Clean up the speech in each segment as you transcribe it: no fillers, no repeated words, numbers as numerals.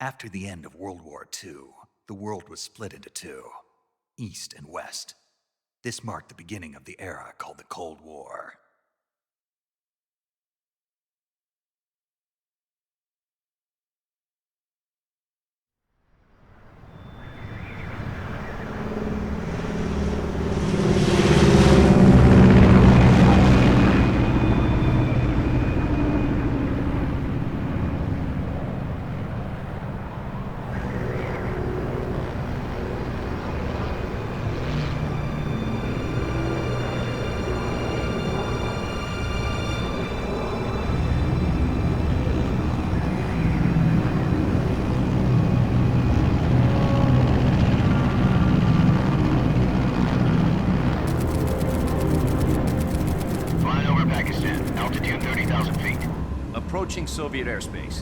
After the end of World War II, the world was split into two, East and West. This marked the beginning of the era called the Cold War. Approaching Soviet airspace.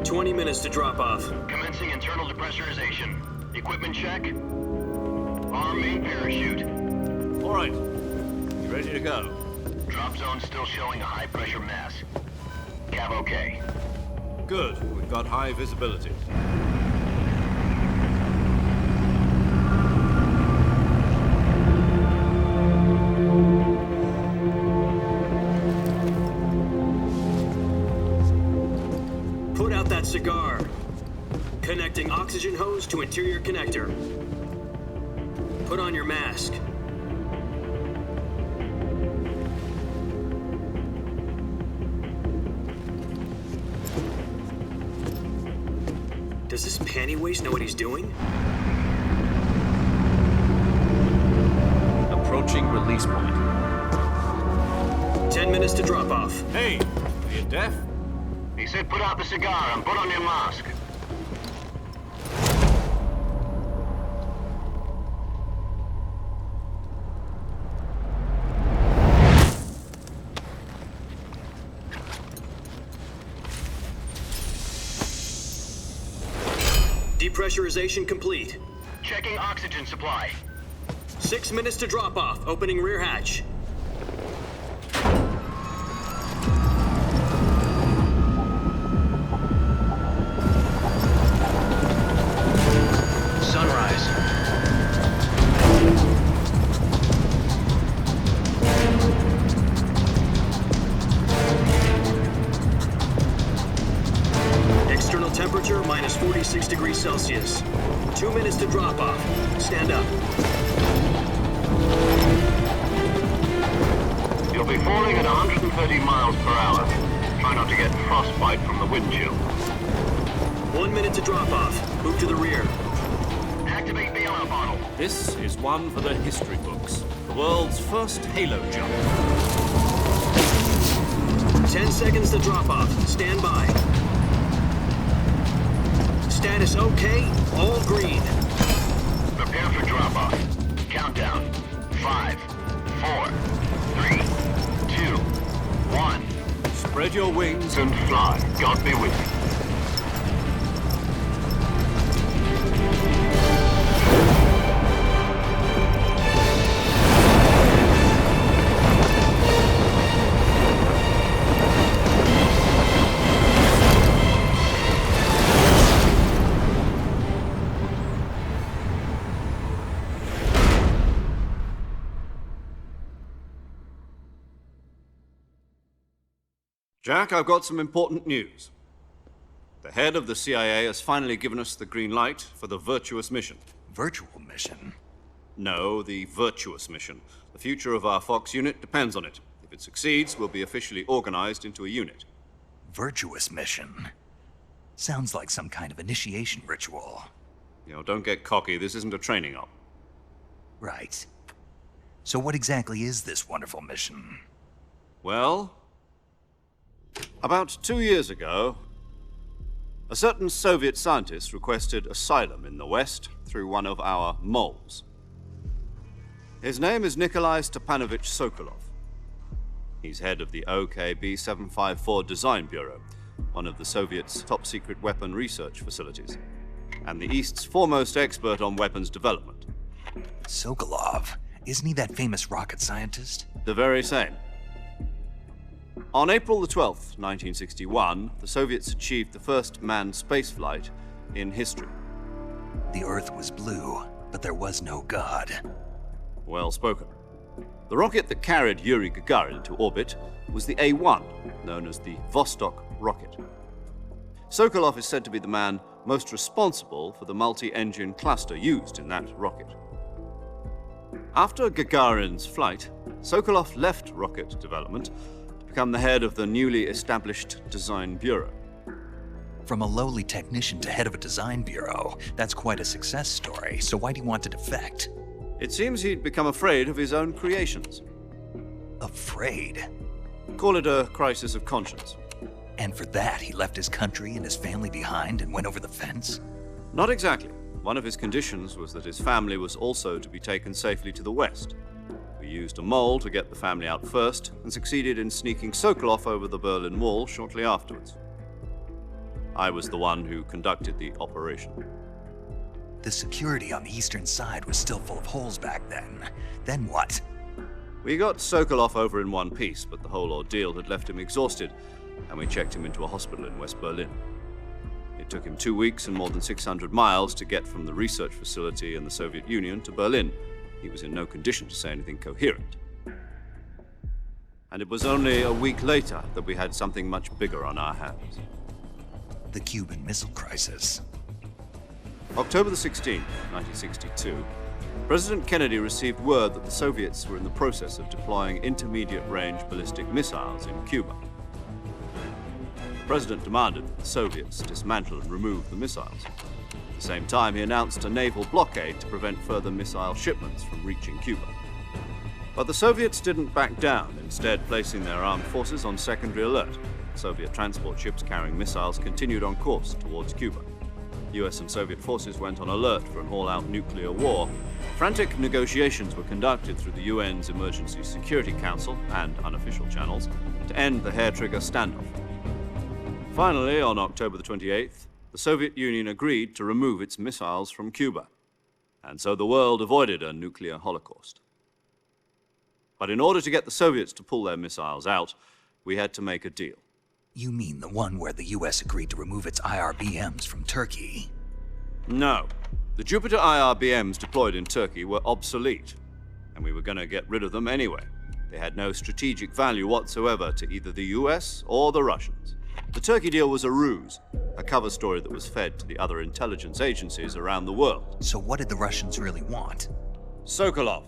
20 minutes to drop off. Commencing internal depressurization. Equipment check. Arm main parachute. All right. You ready to go? Drop zone still showing a high pressure mass. Cav okay. Good. We've got high visibility. Cigar. Connecting oxygen hose to interior connector. Put on your mask. Does this pantywaist know what he's doing? Approaching release point. 10 minutes to drop off. Hey, are you deaf? He said put out the cigar and put on your mask. Depressurization complete. Checking oxygen supply. 6 minutes to drop off. Opening rear hatch. Temperature minus 46 degrees Celsius. 2 minutes to drop off. Stand up. You'll be falling at 130 miles per hour. Try not to get frostbite from the wind chill. 1 minute to drop off. Move to the rear. Activate the yellow bottle. This is one for the history books. The world's first halo jump. 10 seconds to drop off. Stand by. Status okay, all green. Prepare for drop-off. Countdown. 5, 4, 3, 2, 1. Spread your wings And fly. God be with you. Jack, I've got some important news. The head of the CIA has finally given us the green light for the Virtuous mission. Virtual mission? No, the Virtuous mission. The future of our Fox unit depends on it. If it succeeds, we'll be officially organized into a unit. Virtuous mission? Sounds like some kind of initiation ritual. You know, don't get cocky. This isn't a training op. Right. So what exactly is this wonderful mission? Well, about 2 years ago, a certain Soviet scientist requested asylum in the West through one of our moles. His name is Nikolai Stepanovich Sokolov. He's head of the OKB 754 Design Bureau, one of the Soviets' top-secret weapon research facilities, and the East's foremost expert on weapons development. Sokolov? Isn't he that famous rocket scientist? The very same. On April the 12th, 1961, the Soviets achieved the first manned spaceflight in history. The Earth was blue, but there was no God. Well spoken. The rocket that carried Yuri Gagarin into orbit was the A-1, known as the Vostok rocket. Sokolov is said to be the man most responsible for the multi-engine cluster used in that rocket. After Gagarin's flight, Sokolov left rocket development to become the head of the newly established Design Bureau. From a lowly technician to head of a design bureau, that's quite a success story, so why do you want to defect? It seems he'd become afraid of his own creations. Afraid? Call it a crisis of conscience. And for that, he left his country and his family behind and went over the fence? Not exactly. One of his conditions was that his family was also to be taken safely to the west. We used a mole to get the family out first and succeeded in sneaking Sokolov over the Berlin Wall shortly afterwards. I was the one who conducted the operation. The security on the eastern side was still full of holes back then. Then what? We got Sokolov over in one piece, but the whole ordeal had left him exhausted, and we checked him into a hospital in West Berlin. It took him 2 weeks and more than 600 miles to get from the research facility in the Soviet Union to Berlin. He was in no condition to say anything coherent. And it was only a week later that we had something much bigger on our hands. The Cuban Missile Crisis. October the 16th, 1962, President Kennedy received word that the Soviets were in the process of deploying intermediate-range ballistic missiles in Cuba. The President demanded that the Soviets dismantle and remove the missiles. At the same time, he announced a naval blockade to prevent further missile shipments from reaching Cuba. But the Soviets didn't back down, instead placing their armed forces on secondary alert. Soviet transport ships carrying missiles continued on course towards Cuba. US and Soviet forces went on alert for an all-out nuclear war. Frantic negotiations were conducted through the UN's Emergency Security Council and unofficial channels to end the hair-trigger standoff. Finally, on October the 28th, the Soviet Union agreed to remove its missiles from Cuba, and so the world avoided a nuclear holocaust. But in order to get the Soviets to pull their missiles out, we had to make a deal. You mean the one where the US agreed to remove its IRBMs from Turkey? No. The Jupiter IRBMs deployed in Turkey were obsolete, and we were going to get rid of them anyway. They had no strategic value whatsoever to either the US or the Russians. The Turkey deal was a ruse, a cover story that was fed to the other intelligence agencies around the world. So what did the Russians really want? Sokolov.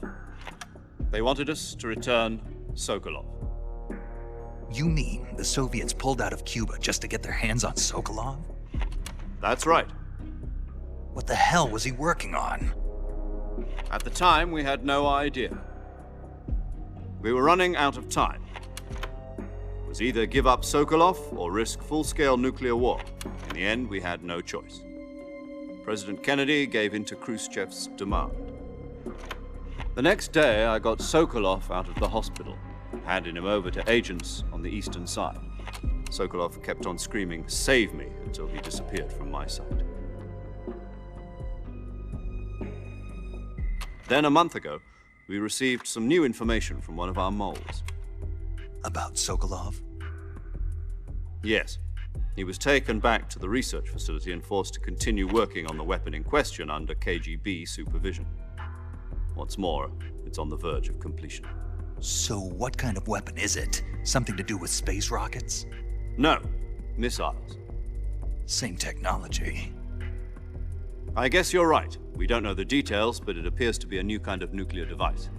They wanted us to return Sokolov. You mean the Soviets pulled out of Cuba just to get their hands on Sokolov? That's right. What the hell was he working on? At the time, we had no idea. We were running out of time. It was either give up Sokolov or risk full-scale nuclear war. In the end, we had no choice. President Kennedy gave in to Khrushchev's demand. The next day, I got Sokolov out of the hospital, handing him over to agents on the eastern side. Sokolov kept on screaming, "Save me," until he disappeared from my sight. Then a month ago, we received some new information from one of our moles. About Sokolov? Yes. He was taken back to the research facility and forced to continue working on the weapon in question under KGB supervision. What's more, it's on the verge of completion. So what kind of weapon is it? Something to do with space rockets? No, missiles. Same technology. I guess you're right. We don't know the details, but it appears to be a new kind of nuclear device.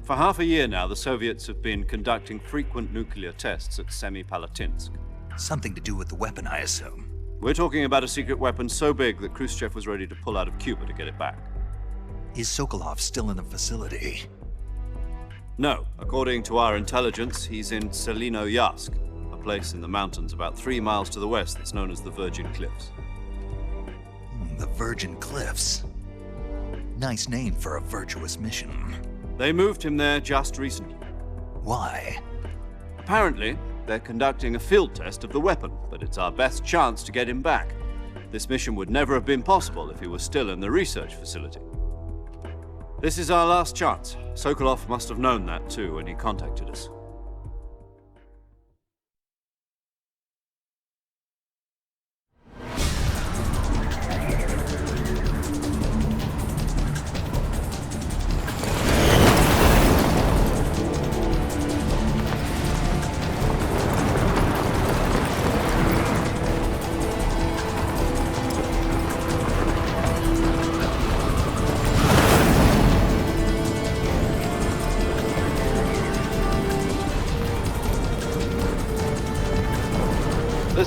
For half a year now, the Soviets have been conducting frequent nuclear tests at Semipalatinsk. Something to do with the weapon, I assume. We're talking about a secret weapon so big that Khrushchev was ready to pull out of Cuba to get it back. Is Sokolov still in the facility? No. According to our intelligence, he's in Selinoyarsk, a place in the mountains about 3 miles to the west that's known as the Virgin Cliffs. The Virgin Cliffs. Nice name for a virtuous mission. They moved him there just recently. Why? Apparently, they're conducting a field test of the weapon, but it's our best chance to get him back. This mission would never have been possible if he was still in the research facility. This is our last chance. Sokolov must have known that too when he contacted us.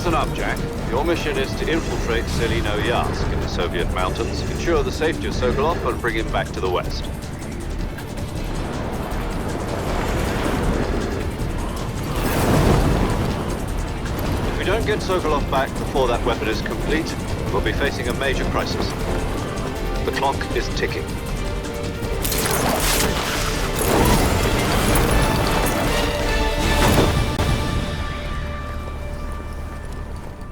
Listen up, Jack. Your mission is to infiltrate Selino-Yarsk in the Soviet mountains, ensure the safety of Sokolov, and bring him back to the West. If we don't get Sokolov back before that weapon is complete, we'll be facing a major crisis. The clock is ticking.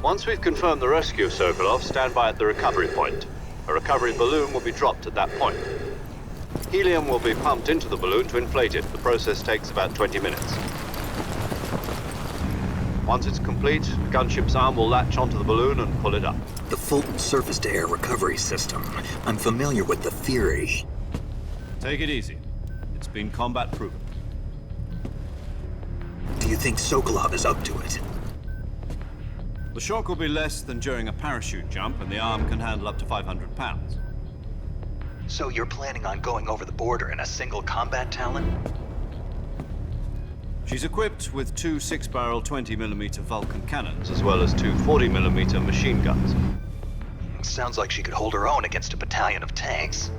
Once we've confirmed the rescue of Sokolov, stand by at the recovery point. A recovery balloon will be dropped at that point. Helium will be pumped into the balloon to inflate it. The process takes about 20 minutes. Once it's complete, the gunship's arm will latch onto the balloon and pull it up. The Fulton surface-to-air recovery system. I'm familiar with the theory. Take it easy. It's been combat-proven. Do you think Sokolov is up to it? The shock will be less than during a parachute jump, and the arm can handle up to 500 pounds. So you're planning on going over the border in a single combat Talon? She's equipped with two 6-barrel 20mm Vulcan cannons, as well as two 40mm machine guns. Sounds like she could hold her own against a battalion of tanks.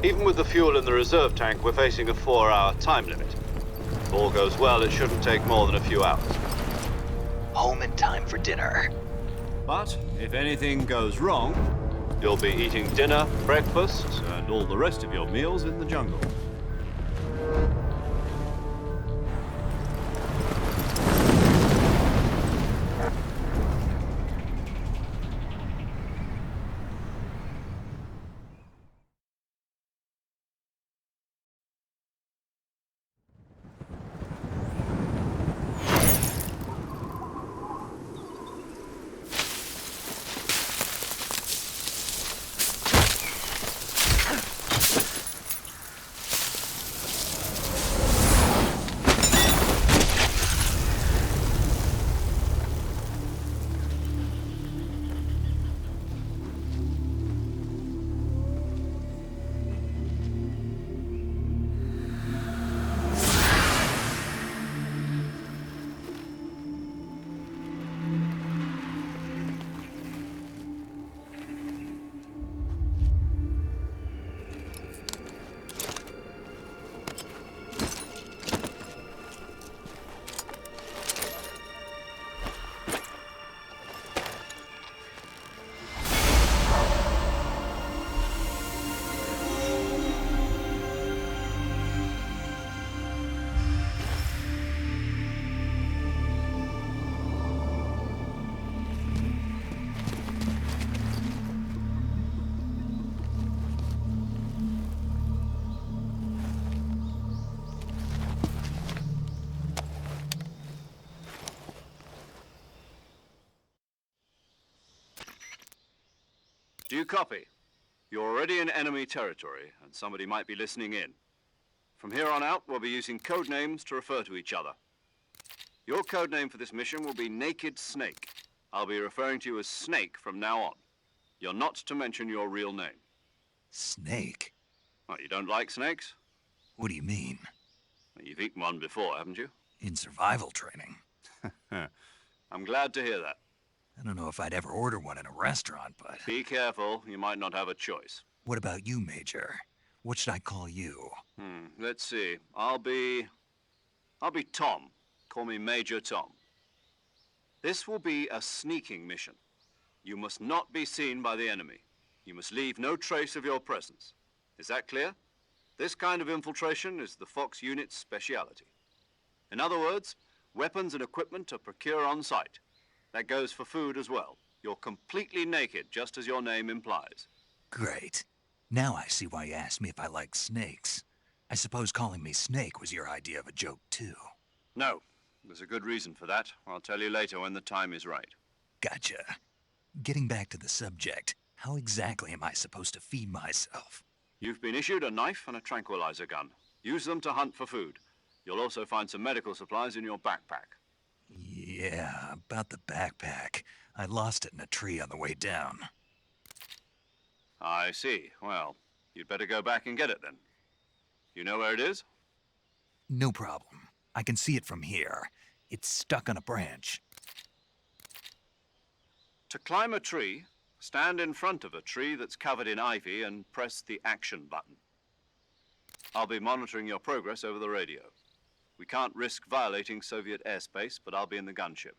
Even with the fuel in the reserve tank, we're facing a 4-hour time limit. If all goes well, it shouldn't take more than a few hours. Home in time for dinner. But if anything goes wrong, you'll be eating dinner, breakfast, and all the rest of your meals in the jungle. Do you copy? You're already in enemy territory, and somebody might be listening in. From here on out, we'll be using code names to refer to each other. Your code name for this mission will be Naked Snake. I'll be referring to you as Snake from now on. You're not to mention your real name. Snake? What, you don't like snakes? What do you mean? Well, you've eaten one before, haven't you? In survival training. I'm glad to hear that. I don't know if I'd ever order one in a restaurant, but... Be careful, you might not have a choice. What about you, Major? What should I call you? Let's see. I'll be Tom. Call me Major Tom. This will be a sneaking mission. You must not be seen by the enemy. You must leave no trace of your presence. Is that clear? This kind of infiltration is the Fox unit's speciality. In other words, weapons and equipment are procured on site. That goes for food as well. You're completely naked, just as your name implies. Great. Now I see why you asked me if I like snakes. I suppose calling me Snake was your idea of a joke, too. No. There's a good reason for that. I'll tell you later when the time is right. Gotcha. Getting back to the subject, how exactly am I supposed to feed myself? You've been issued a knife and a tranquilizer gun. Use them to hunt for food. You'll also find some medical supplies in your backpack. Yeah, about the backpack. I lost it in a tree on the way down. I see. Well, you'd better go back and get it then. You know where it is? No problem. I can see it from here. It's stuck on a branch. To climb a tree, stand in front of a tree that's covered in ivy and press the action button. I'll be monitoring your progress over the radio. We can't risk violating Soviet airspace, but I'll be in the gunship.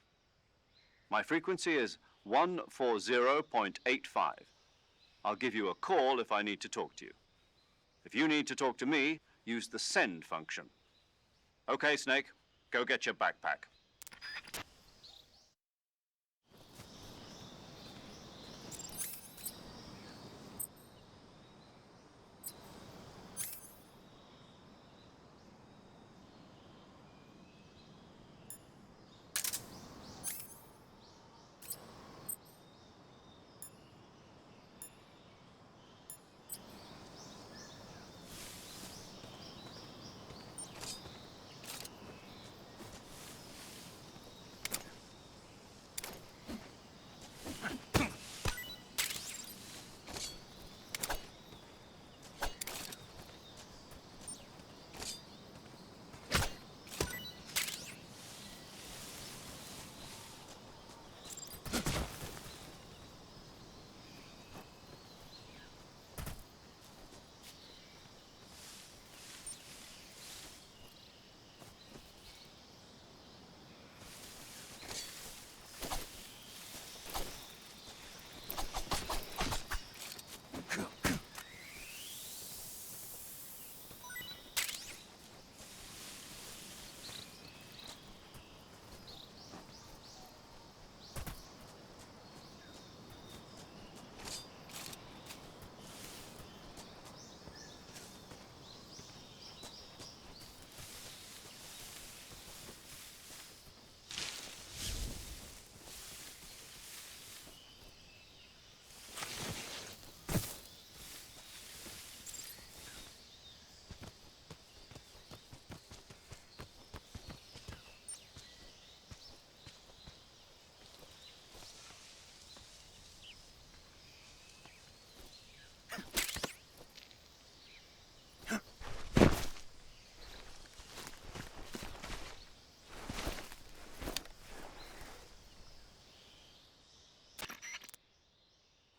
My frequency is 140.85. I'll give you a call if I need to talk to you. If you need to talk to me, use the send function. Okay, Snake, go get your backpack.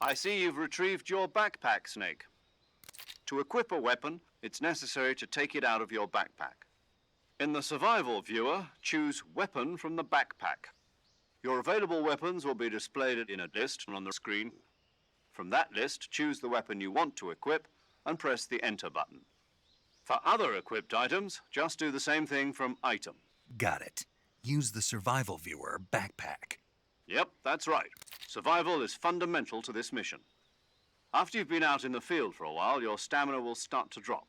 I see you've retrieved your backpack, Snake. To equip a weapon, it's necessary to take it out of your backpack. In the survival viewer, choose Weapon from the backpack. Your available weapons will be displayed in a list on the screen. From that list, choose the weapon you want to equip and press the Enter button. For other equipped items, just do the same thing from Item. Got it. Use the survival viewer backpack. Yep, that's right. Survival is fundamental to this mission. After you've been out in the field for a while, your stamina will start to drop.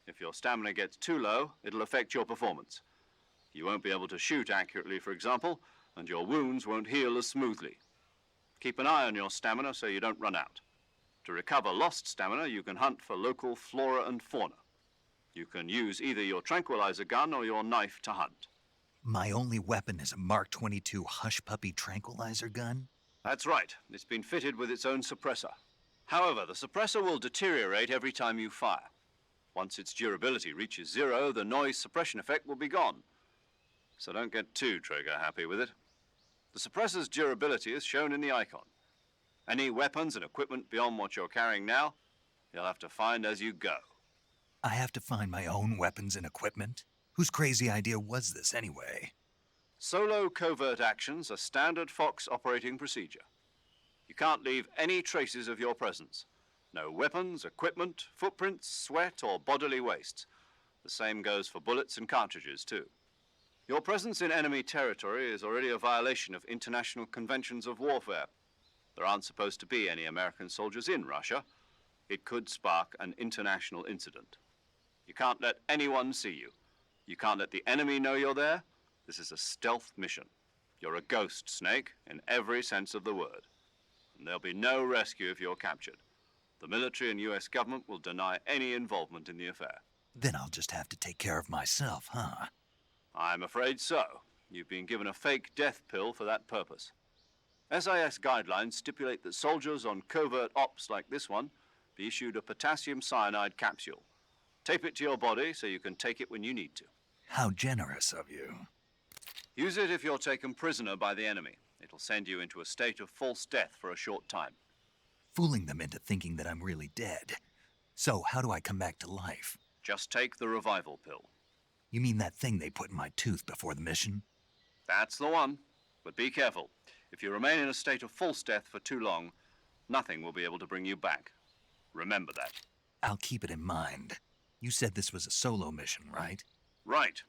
If your stamina gets too low, it'll affect your performance. You won't be able to shoot accurately, for example, and your wounds won't heal as smoothly. Keep an eye on your stamina so you don't run out. To recover lost stamina, you can hunt for local flora and fauna. You can use either your tranquilizer gun or your knife to hunt. My only weapon is a Mark 22 Hush Puppy tranquilizer gun? That's right. It's been fitted with its own suppressor. However, the suppressor will deteriorate every time you fire. Once its durability reaches 0, the noise suppression effect will be gone. So don't get too trigger-happy with it. The suppressor's durability is shown in the icon. Any weapons and equipment beyond what you're carrying now, you'll have to find as you go. I have to find my own weapons and equipment? Whose crazy idea was this, anyway? Solo covert actions are standard Fox operating procedure. You can't leave any traces of your presence. No weapons, equipment, footprints, sweat, or bodily wastes. The same goes for bullets and cartridges, too. Your presence in enemy territory is already a violation of international conventions of warfare. There aren't supposed to be any American soldiers in Russia. It could spark an international incident. You can't let anyone see you. You can't let the enemy know you're there. This is a stealth mission. You're a ghost, Snake, in every sense of the word. And there'll be no rescue if you're captured. The military and US government will deny any involvement in the affair. Then I'll just have to take care of myself, huh? I'm afraid so. You've been given a fake death pill for that purpose. SIS guidelines stipulate that soldiers on covert ops like this one be issued a potassium cyanide capsule. Tape it to your body so you can take it when you need to. How generous of you. Use it if you're taken prisoner by the enemy. It'll that'll send you into a state of false death for a short time. Fooling them into thinking that I'm really dead. So, how do I come back to life? Just take the revival pill. You mean that thing they put in my tooth before the mission? That's the one. But be careful. If you remain in a state of false death for too long, nothing will be able to bring you back. Remember that. I'll keep it in mind. You said this was a solo mission, right? Right.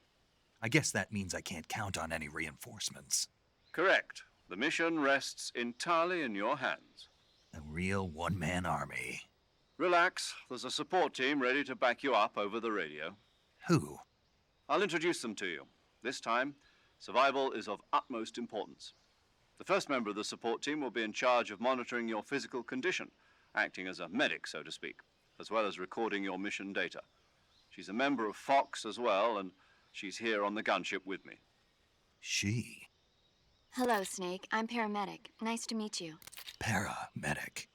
I guess that means I can't count on any reinforcements. Correct. The mission rests entirely in your hands. A real one-man army. Relax. There's a support team ready to back you up over the radio. Who? I'll introduce them to you. This time, survival is of utmost importance. The first member of the support team will be in charge of monitoring your physical condition, acting as a medic, so to speak, as well as recording your mission data. She's a member of Fox as well, and she's here on the gunship with me. She? Hello, Snake. I'm paramedic. Nice to meet you. Paramedic.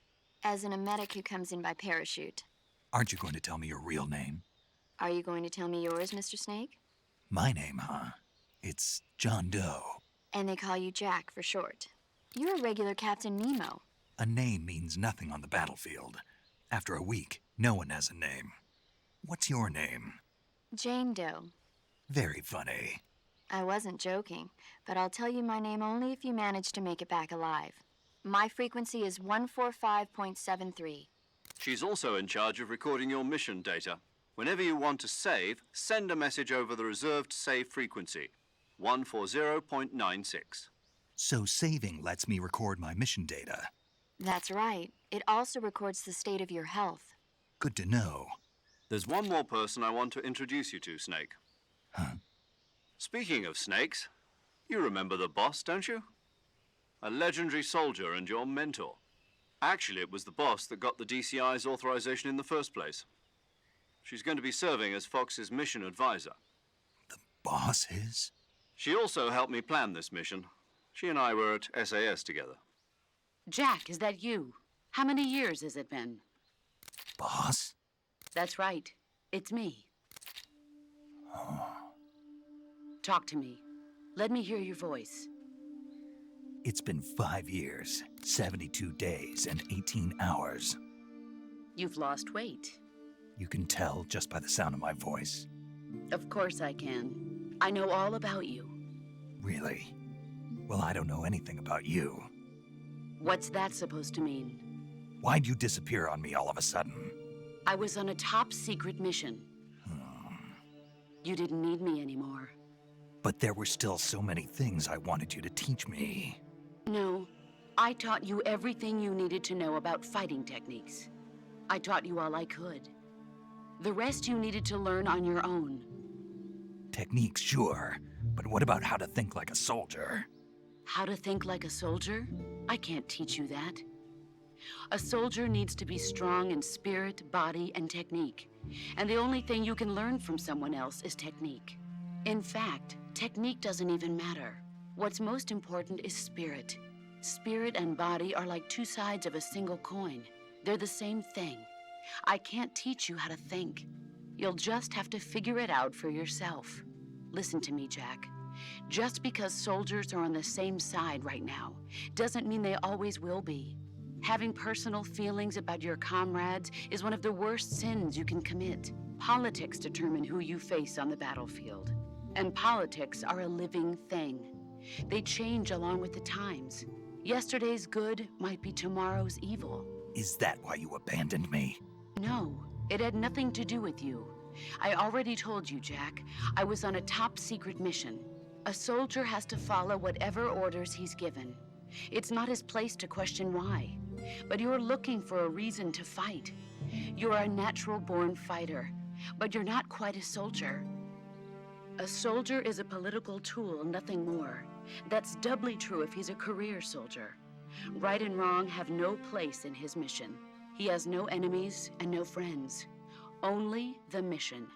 As in a medic who comes in by parachute. Aren't you going to tell me your real name? Are you going to tell me yours, Mr. Snake? My name, huh? It's John Doe. And they call you Jack for short. You're a regular Captain Nemo. A name means nothing on the battlefield. After a week, no one has a name. What's your name? Jane Doe. Very funny. I wasn't joking, but I'll tell you my name only if you manage to make it back alive. My frequency is 145.73. She's also in charge of recording your mission data. Whenever you want to save, send a message over the reserved save frequency, 140.96. So saving lets me record my mission data. That's right. It also records the state of your health. Good to know. There's one more person I want to introduce you to, Snake. Huh? Speaking of snakes, you remember the boss, don't you? A legendary soldier and your mentor. Actually, it was the boss that got the DCI's authorization in the first place. She's going to be serving as Fox's mission advisor. The boss is? She also helped me plan this mission. She and I were at SAS together. Jack, is that you? How many years has it been? Boss? That's right. It's me. Oh. Talk to me. Let me hear your voice. It's been 5 years, 72 days, and 18 hours. You've lost weight. You can tell just by the sound of my voice. Of course I can. I know all about you. Really? Well, I don't know anything about you. What's that supposed to mean? Why'd you disappear on me all of a sudden? I was on a top-secret mission. You didn't need me anymore. But there were still so many things I wanted you to teach me. No, I taught you everything you needed to know about fighting techniques. I taught you all I could. The rest you needed to learn on your own. Techniques, sure. But what about how to think like a soldier? How to think like a soldier? I can't teach you that. A soldier needs to be strong in spirit, body, and technique. And the only thing you can learn from someone else is technique. In fact, technique doesn't even matter. What's most important is spirit. Spirit and body are like two sides of a single coin. They're the same thing. I can't teach you how to think. You'll just have to figure it out for yourself. Listen to me, Jack. Just because soldiers are on the same side right now doesn't mean they always will be. Having personal feelings about your comrades is one of the worst sins you can commit. Politics determine who you face on the battlefield. And politics are a living thing. They change along with the times. Yesterday's good might be tomorrow's evil. Is that why you abandoned me? No, it had nothing to do with you. I already told you, Jack. I was on a top-secret mission. A soldier has to follow whatever orders he's given. It's not his place to question why. But you're looking for a reason to fight. You're a natural-born fighter, but you're not quite a soldier. A soldier is a political tool, nothing more. That's doubly true if he's a career soldier. Right and wrong have no place in his mission. He has no enemies and no friends. Only the mission.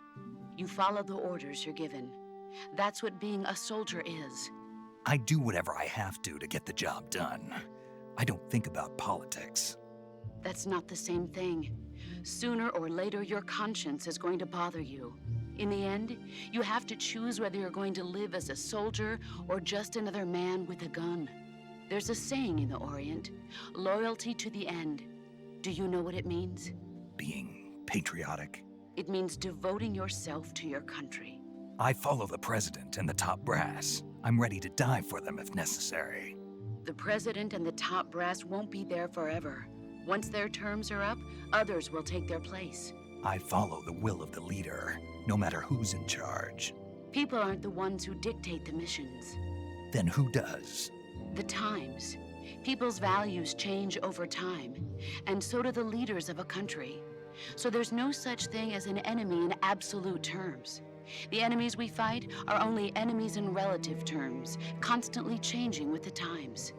You follow the orders you're given. That's what being a soldier is. I do whatever I have to get the job done. I don't think about politics. That's not the same thing. Sooner or later, your conscience is going to bother you. In the end, you have to choose whether you're going to live as a soldier or just another man with a gun. There's a saying in the Orient, loyalty to the end. Do you know what it means? Being patriotic. It means devoting yourself to your country. I follow the president and the top brass. I'm ready to die for them if necessary. The president and the top brass won't be there forever. Once their terms are up, others will take their place. I follow the will of the leader, no matter who's in charge. People aren't the ones who dictate the missions. Then who does? The times. People's values change over time, and so do the leaders of a country. So there's no such thing as an enemy in absolute terms. The enemies we fight are only enemies in relative terms, constantly changing with the times.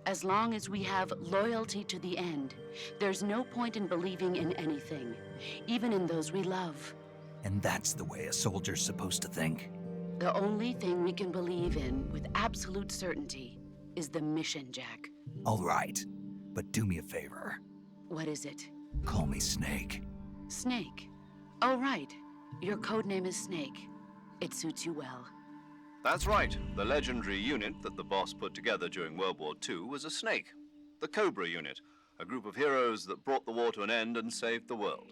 As long as we have loyalty to the end, there's no point in believing in anything, even in those we love. And that's the way a soldier's supposed to think? The only thing we can believe in with absolute certainty is the mission, Jack. All right, but do me a favor. What is it? Call me Snake. Snake. Oh, right. Your codename is Snake. It suits you well. That's right. The legendary unit that the boss put together during World War II was a snake. The Cobra unit, a group of heroes that brought the war to an end and saved the world.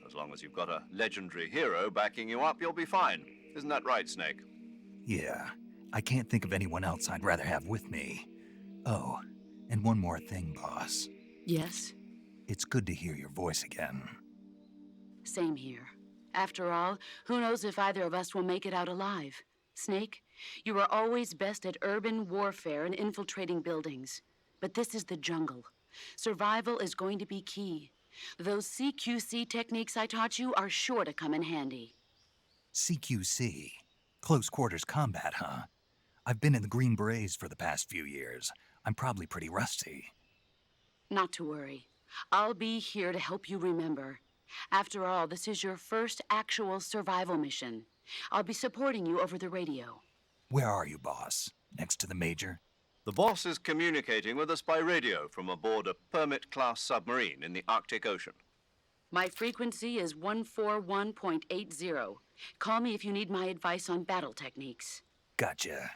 As long as you've got a legendary hero backing you up, you'll be fine. Isn't that right, Snake? Yeah, I can't think of anyone else I'd rather have with me. Oh, and one more thing, boss. Yes? It's good to hear your voice again. Same here. After all, who knows if either of us will make it out alive? Snake, you are always best at urban warfare and infiltrating buildings. But this is the jungle. Survival is going to be key. Those CQC techniques I taught you are sure to come in handy. CQC? Close quarters combat, huh? I've been in the Green Berets for the past few years. I'm probably pretty rusty. Not to worry. I'll be here to help you remember. After all, this is your first actual survival mission. I'll be supporting you over the radio. Where are you, boss? Next to the Major? The boss is communicating with us by radio from aboard a Permit-class submarine in the Arctic Ocean. My frequency is 141.80. Call me if you need my advice on battle techniques. Gotcha.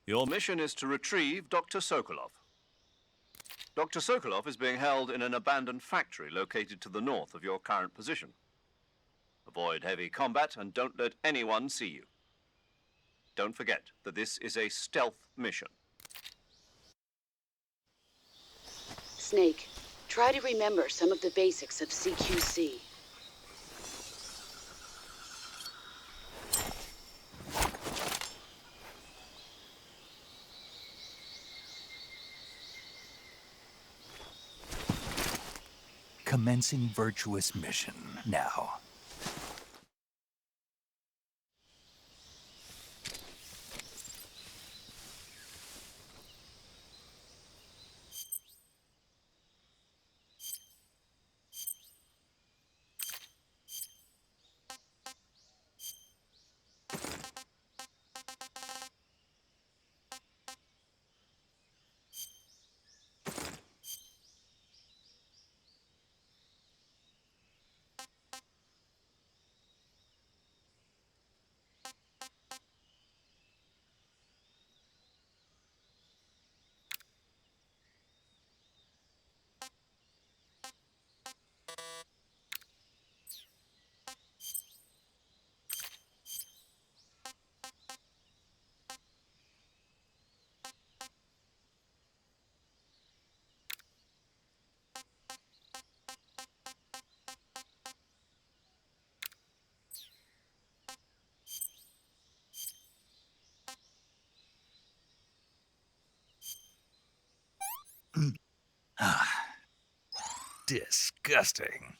Your mission is to retrieve Dr. Sokolov. Dr. Sokolov is being held in an abandoned factory located to the north of your current position. Avoid heavy combat and don't let anyone see you. Don't forget that this is a stealth mission. Snake, try to remember some of the basics of CQC. Commencing virtuous mission now. Disgusting.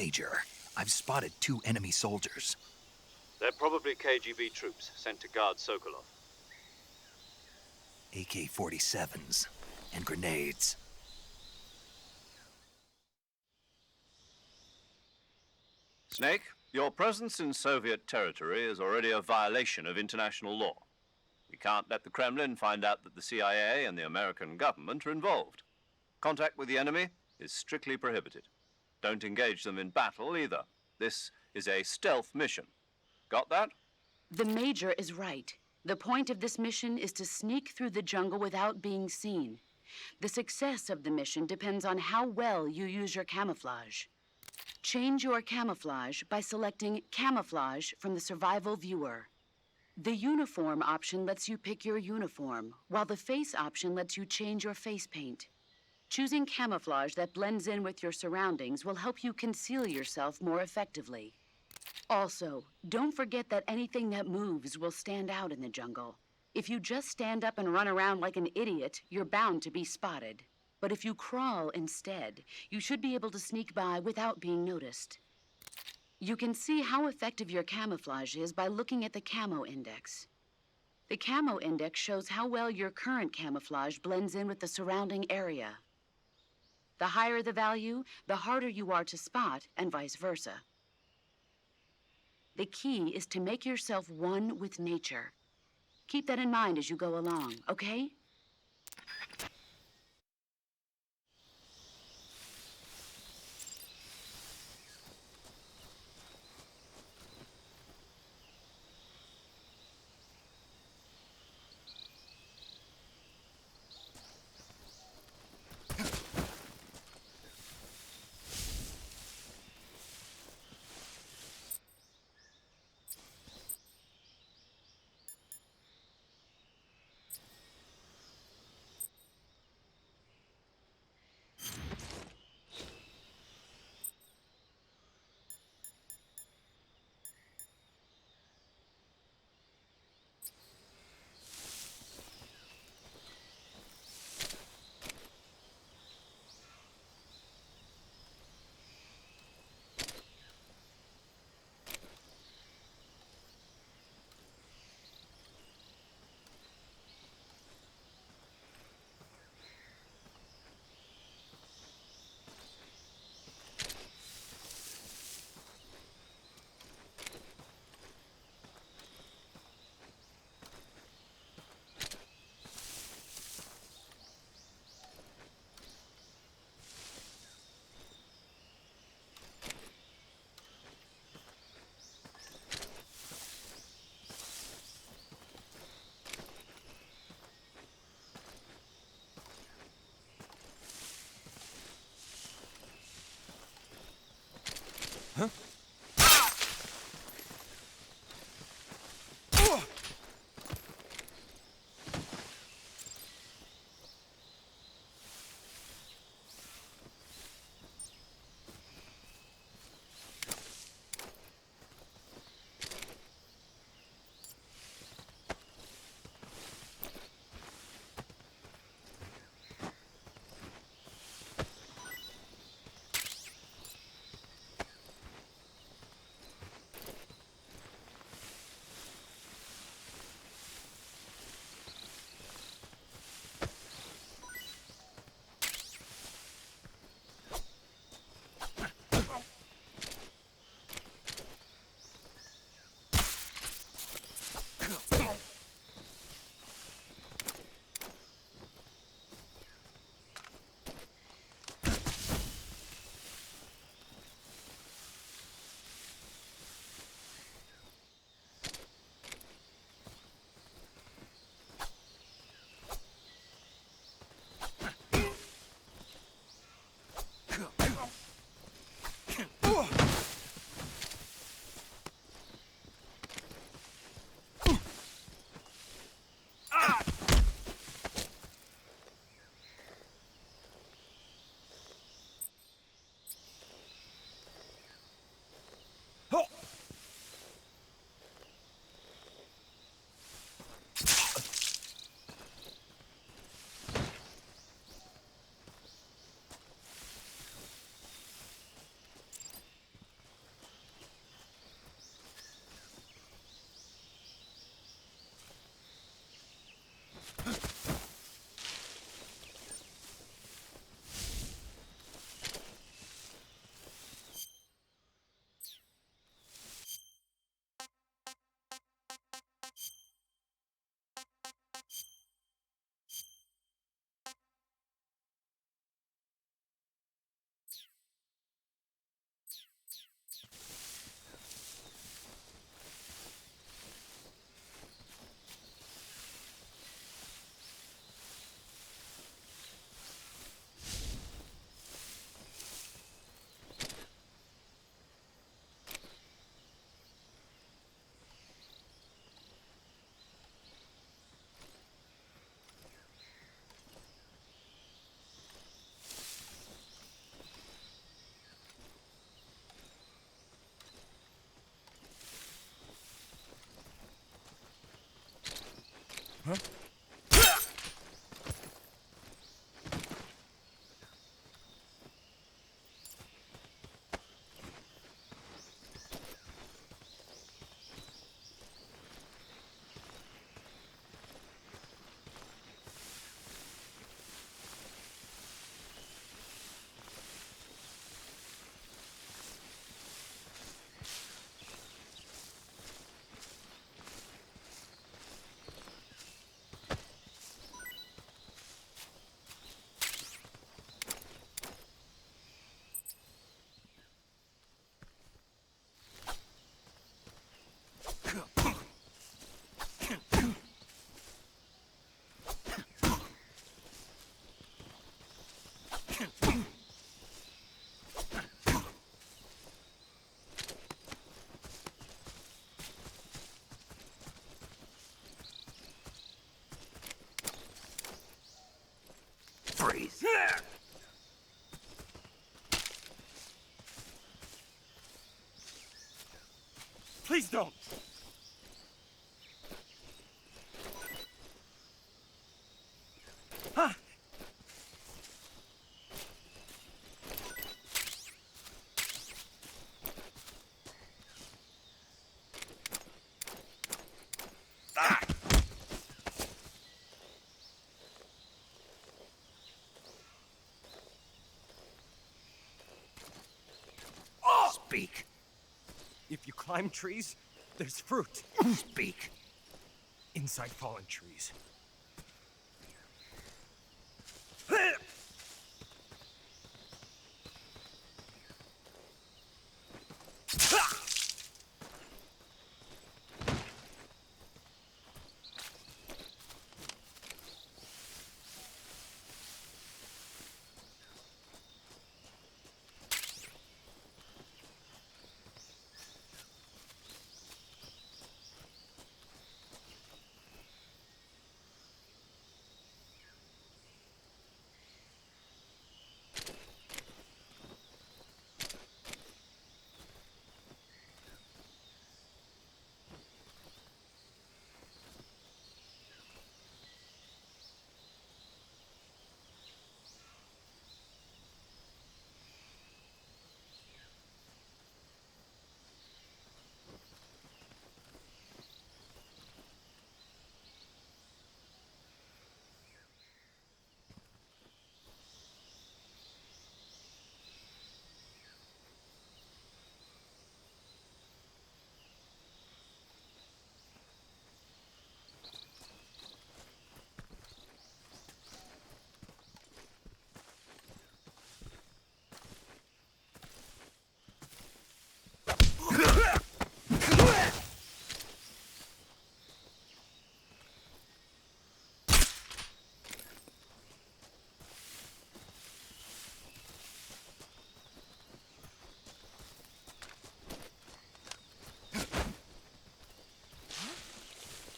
Major, I've spotted 2 enemy soldiers. They're probably KGB troops sent to guard Sokolov. AK-47s and grenades. Snake, your presence in Soviet territory is already a violation of international law. We can't let the Kremlin find out that the CIA and the American government are involved. Contact with the enemy is strictly prohibited. Don't engage them in battle either. This is a stealth mission. Got that? The Major is right. The point of this mission is to sneak through the jungle without being seen. The success of the mission depends on how well you use your camouflage. Change your camouflage by selecting Camouflage from the Survival Viewer. The Uniform option lets you pick your uniform, while the Face option lets you change your face paint. Choosing camouflage that blends in with your surroundings will help you conceal yourself more effectively. Also, don't forget that anything that moves will stand out in the jungle. If you just stand up and run around like an idiot, you're bound to be spotted. But if you crawl instead, you should be able to sneak by without being noticed. You can see how effective your camouflage is by looking at the Camo Index. The Camo Index shows how well your current camouflage blends in with the surrounding area. The higher the value, the harder you are to spot, and vice versa. The key is to make yourself one with nature. Keep that in mind as you go along, okay? Freeze. Please don't! Ah! Speak. If you climb trees, there's fruit. Speak. Inside fallen trees.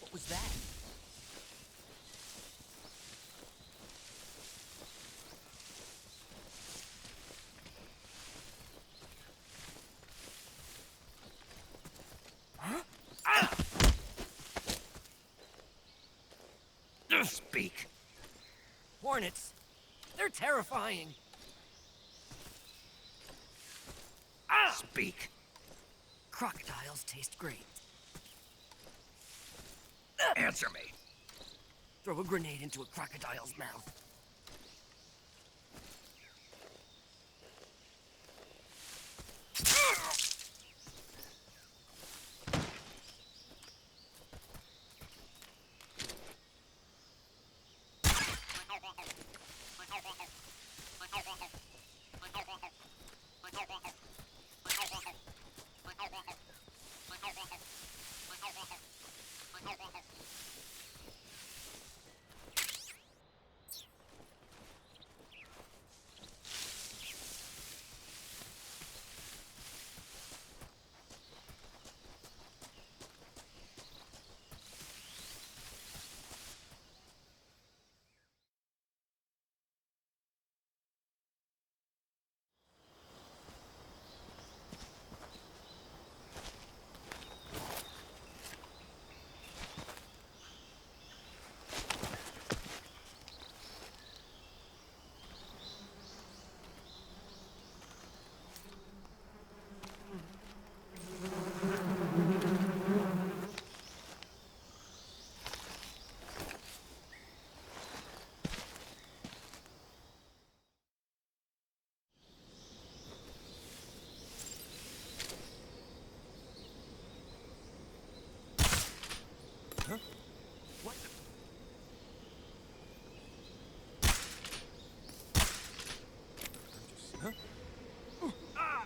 What was that? Speak. Hornets. They're terrifying. Speak. Crocodiles taste great. Answer me. Throw a grenade into a crocodile's mouth. What? Huh? Ah!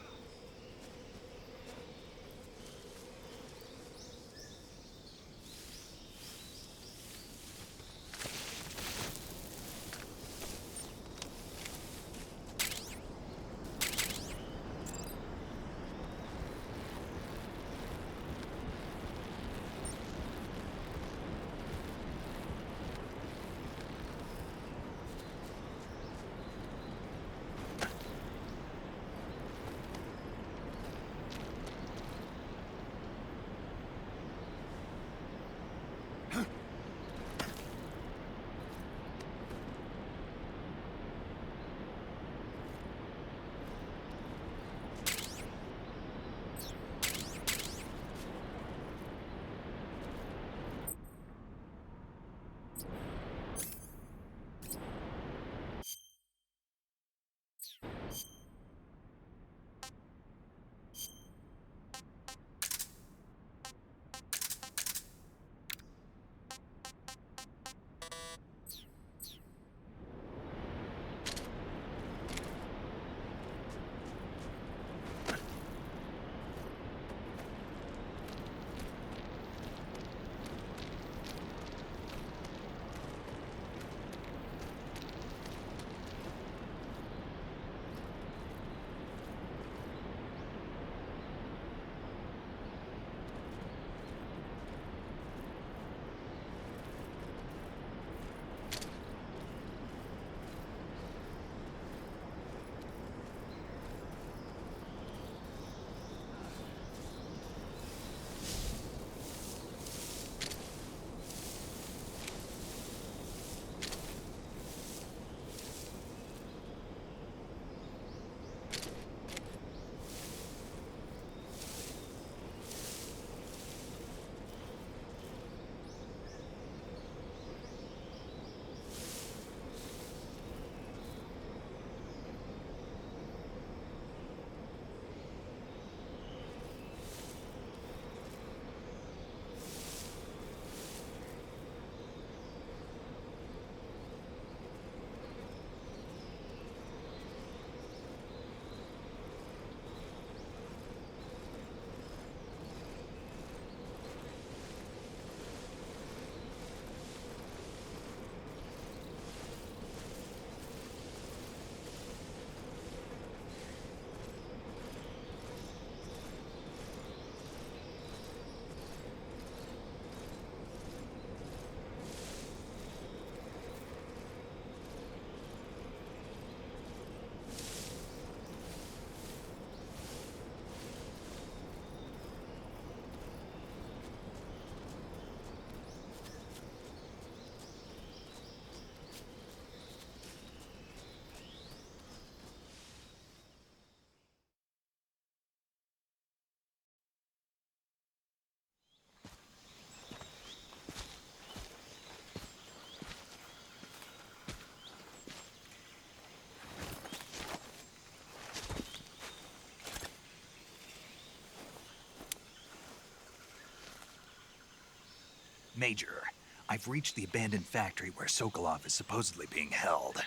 Major, I've reached the abandoned factory where Sokolov is supposedly being held.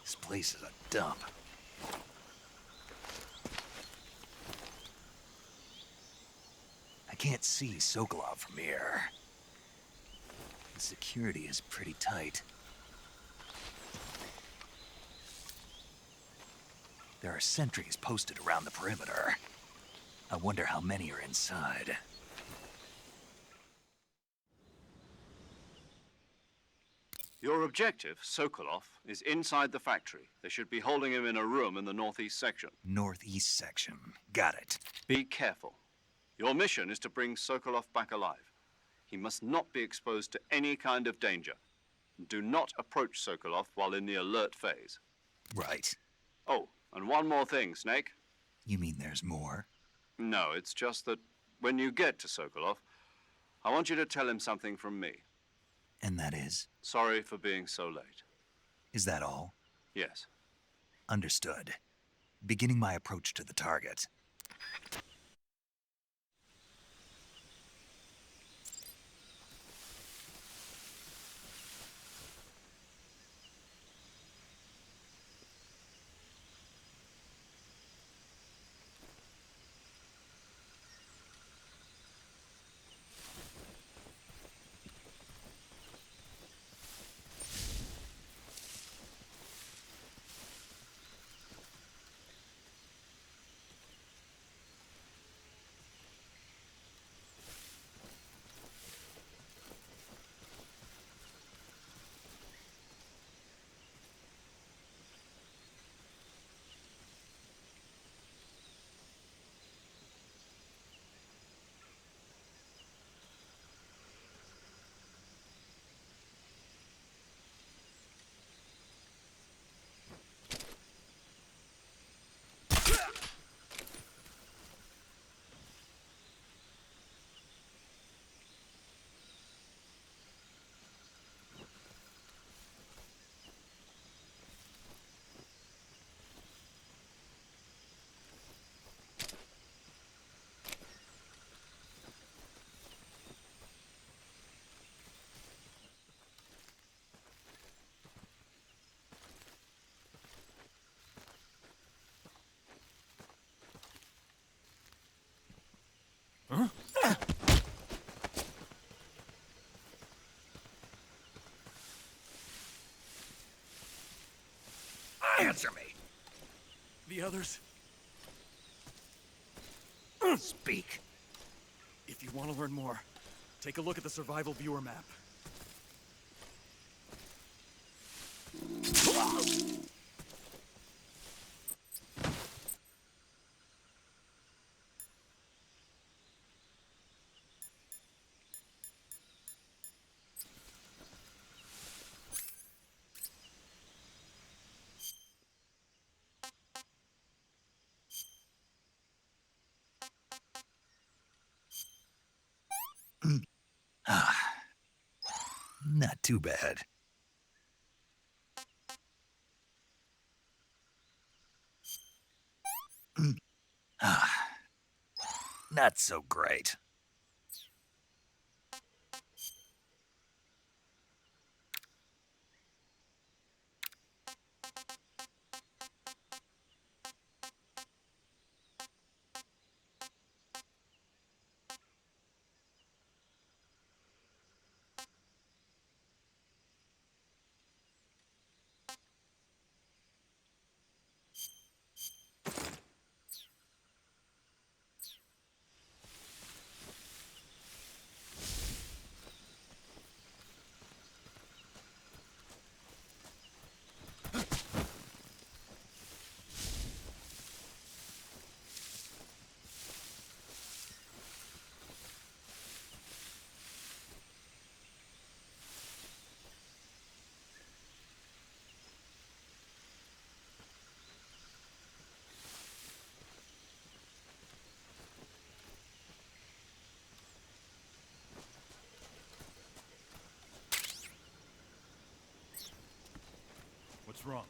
This place is a dump. I can't see Sokolov from here. The security is pretty tight. There are sentries posted around the perimeter. I wonder how many are inside. Your objective, Sokolov, is inside the factory. They should be holding him in a room in the northeast section. Northeast section. Got it. Be careful. Your mission is to bring Sokolov back alive. He must not be exposed to any kind of danger. Do not approach Sokolov while in the alert phase. Right. Oh, and one more thing, Snake. You mean there's more? No, it's just that when you get to Sokolov, I want you to tell him something from me. And that is? Sorry for being so late. Is that all? Yes. Understood. Beginning my approach to the target. Answer me! The others? Speak. If you want to learn more, take a look at the survival viewer map. Not too bad. Not so great. What's wrong?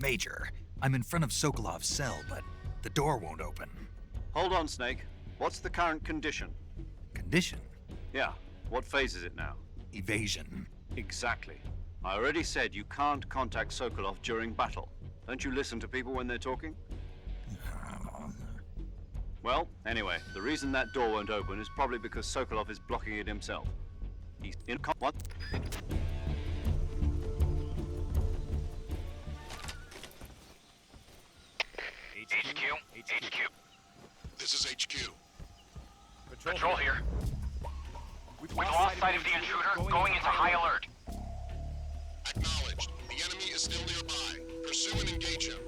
Major, I'm in front of Sokolov's cell, but the door won't open. Hold on, Snake. What's the current condition? Condition? Yeah, what phase is it now? Evasion. Exactly. I already said you can't contact Sokolov during battle. Don't you listen to people when they're talking? Well, anyway, the reason that door won't open is probably because Sokolov is blocking it himself. He's in what? HQ. This is HQ. Patrol here. We've lost sight of the intruder, going into high alert. Acknowledged. The enemy is still nearby. Pursue and engage him.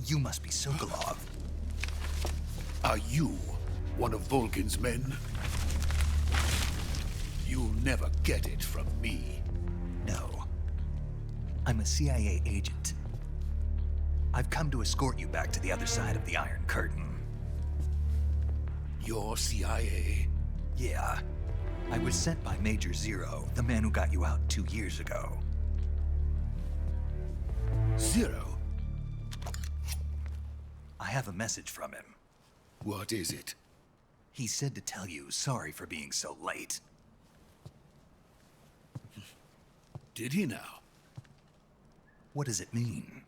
You must be Sokolov. Are you one of Volgin's men? You'll never get it from me. No. I'm a CIA agent. I've come to escort you back to the other side of the Iron Curtain. You're CIA? Yeah. I was sent by Major Zero, the man who got you out 2 years ago. Zero? I have a message from him. What is it? He said to tell you sorry for being so late. Did he now? What does it mean?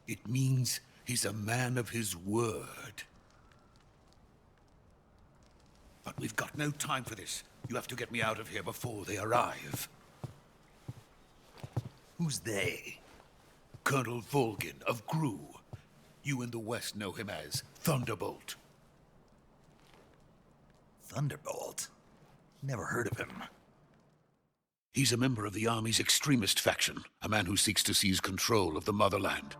It means he's a man of his word. But we've got no time for this. You have to get me out of here before they arrive. Who's they? Colonel Volgin of GRU. You in the West know him as Thunderbolt. Thunderbolt? Never heard of him. He's a member of the Army's extremist faction, a man who seeks to seize control of the motherland.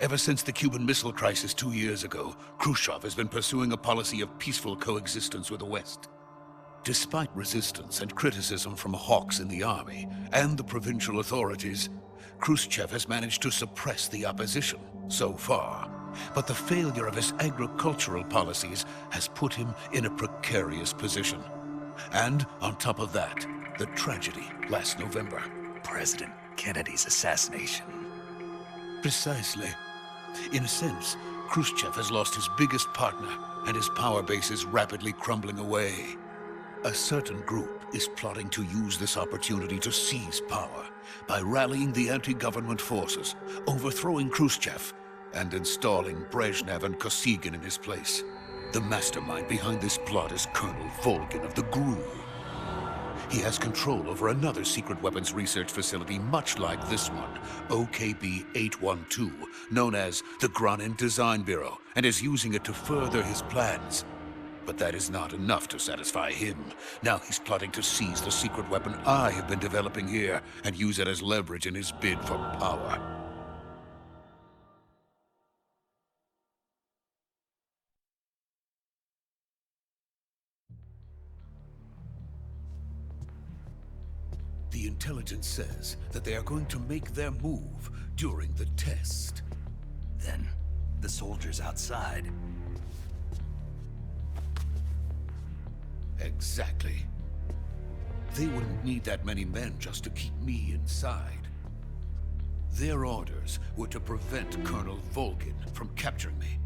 Ever since the Cuban Missile Crisis 2 years ago, Khrushchev has been pursuing a policy of peaceful coexistence with the West. Despite resistance and criticism from hawks in the army and the provincial authorities, Khrushchev has managed to suppress the opposition so far. But the failure of his agricultural policies has put him in a precarious position. And on top of that, the tragedy last November. President Kennedy's assassination. Precisely. In a sense, Khrushchev has lost his biggest partner, and his power base is rapidly crumbling away. A certain group is plotting to use this opportunity to seize power by rallying the anti-government forces, overthrowing Khrushchev, and installing Brezhnev and Kosygin in his place. The mastermind behind this plot is Colonel Volgin of the GRU. He has control over another secret weapons research facility much like this one, OKB-812, known as the Granin Design Bureau, and is using it to further his plans. But that is not enough to satisfy him. Now he's plotting to seize the secret weapon I have been developing here and use it as leverage in his bid for power. The intelligence says that they are going to make their move during the test. Then, the soldiers outside. Exactly. They wouldn't need that many men just to keep me inside. Their orders were to prevent Colonel Volgin from capturing me.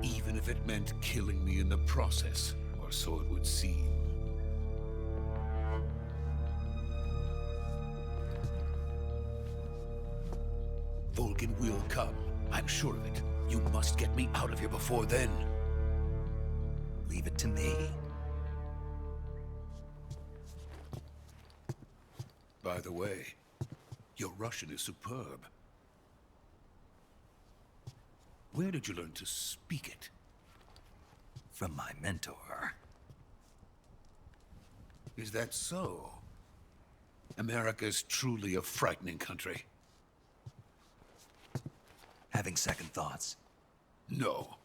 Even if it meant killing me in the process, or so it would seem. Volgin will come. I'm sure of it. You must get me out of here before then. Leave it to me. By the way, your Russian is superb. Where did you learn to speak it? From my mentor. Is that so? America's truly a frightening country. Having second thoughts? No.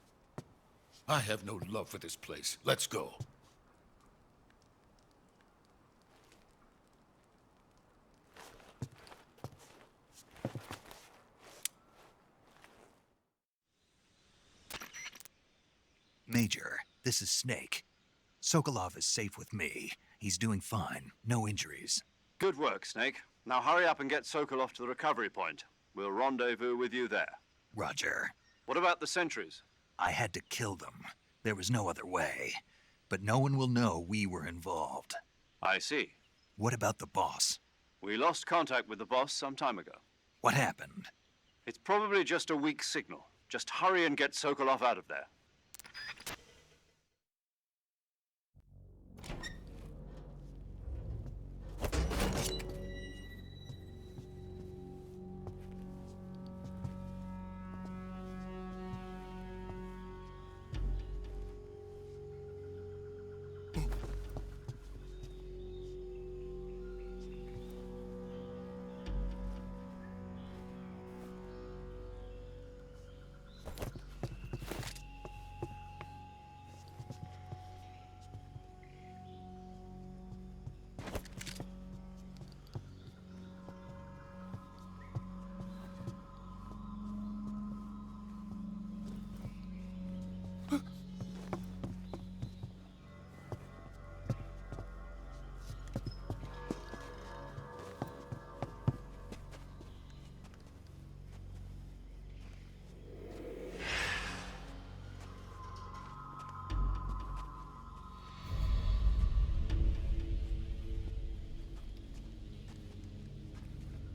I have no love for this place. Let's go. Major, this is Snake. Sokolov is safe with me. He's doing fine. No injuries. Good work, Snake. Now hurry up and get Sokolov to the recovery point. We'll rendezvous with you there. Roger. What about the sentries? I had to kill them. There was no other way. But no one will know we were involved. I see. What about the boss? We lost contact with the boss some time ago. What happened? It's probably just a weak signal. Just hurry and get Sokolov out of there.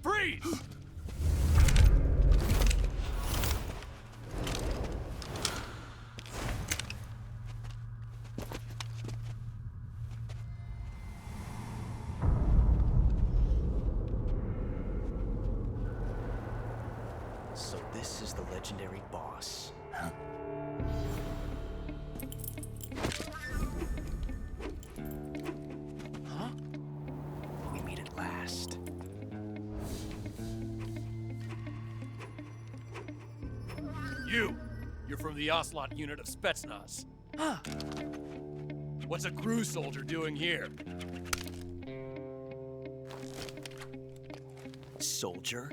Freeze! So this is the legendary boss. Huh? Huh? We meet at last. You're from the Ocelot unit of Spetsnaz. Huh. What's a crew soldier doing here? Soldier?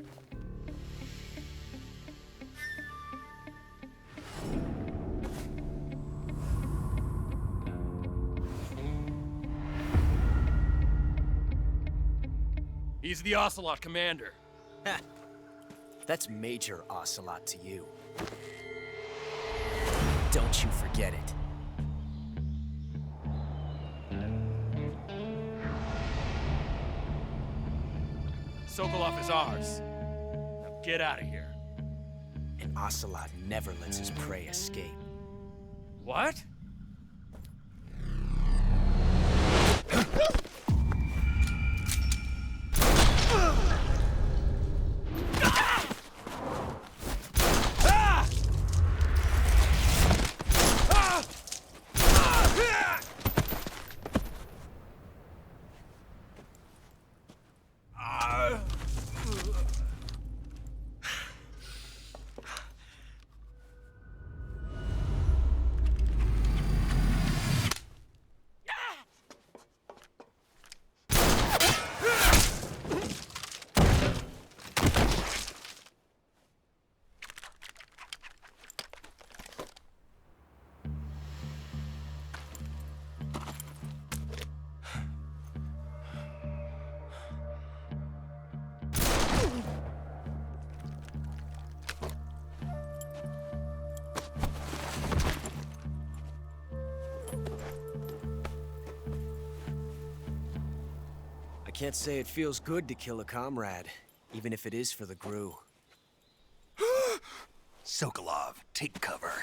He's the Ocelot commander. Ha! That's Major Ocelot to you. Don't you forget it. Sokolov is ours. Now get out of here. And Ocelot never lets his prey escape. What? Can't say it feels good to kill a comrade, even if it is for the Gru. Sokolov, take cover.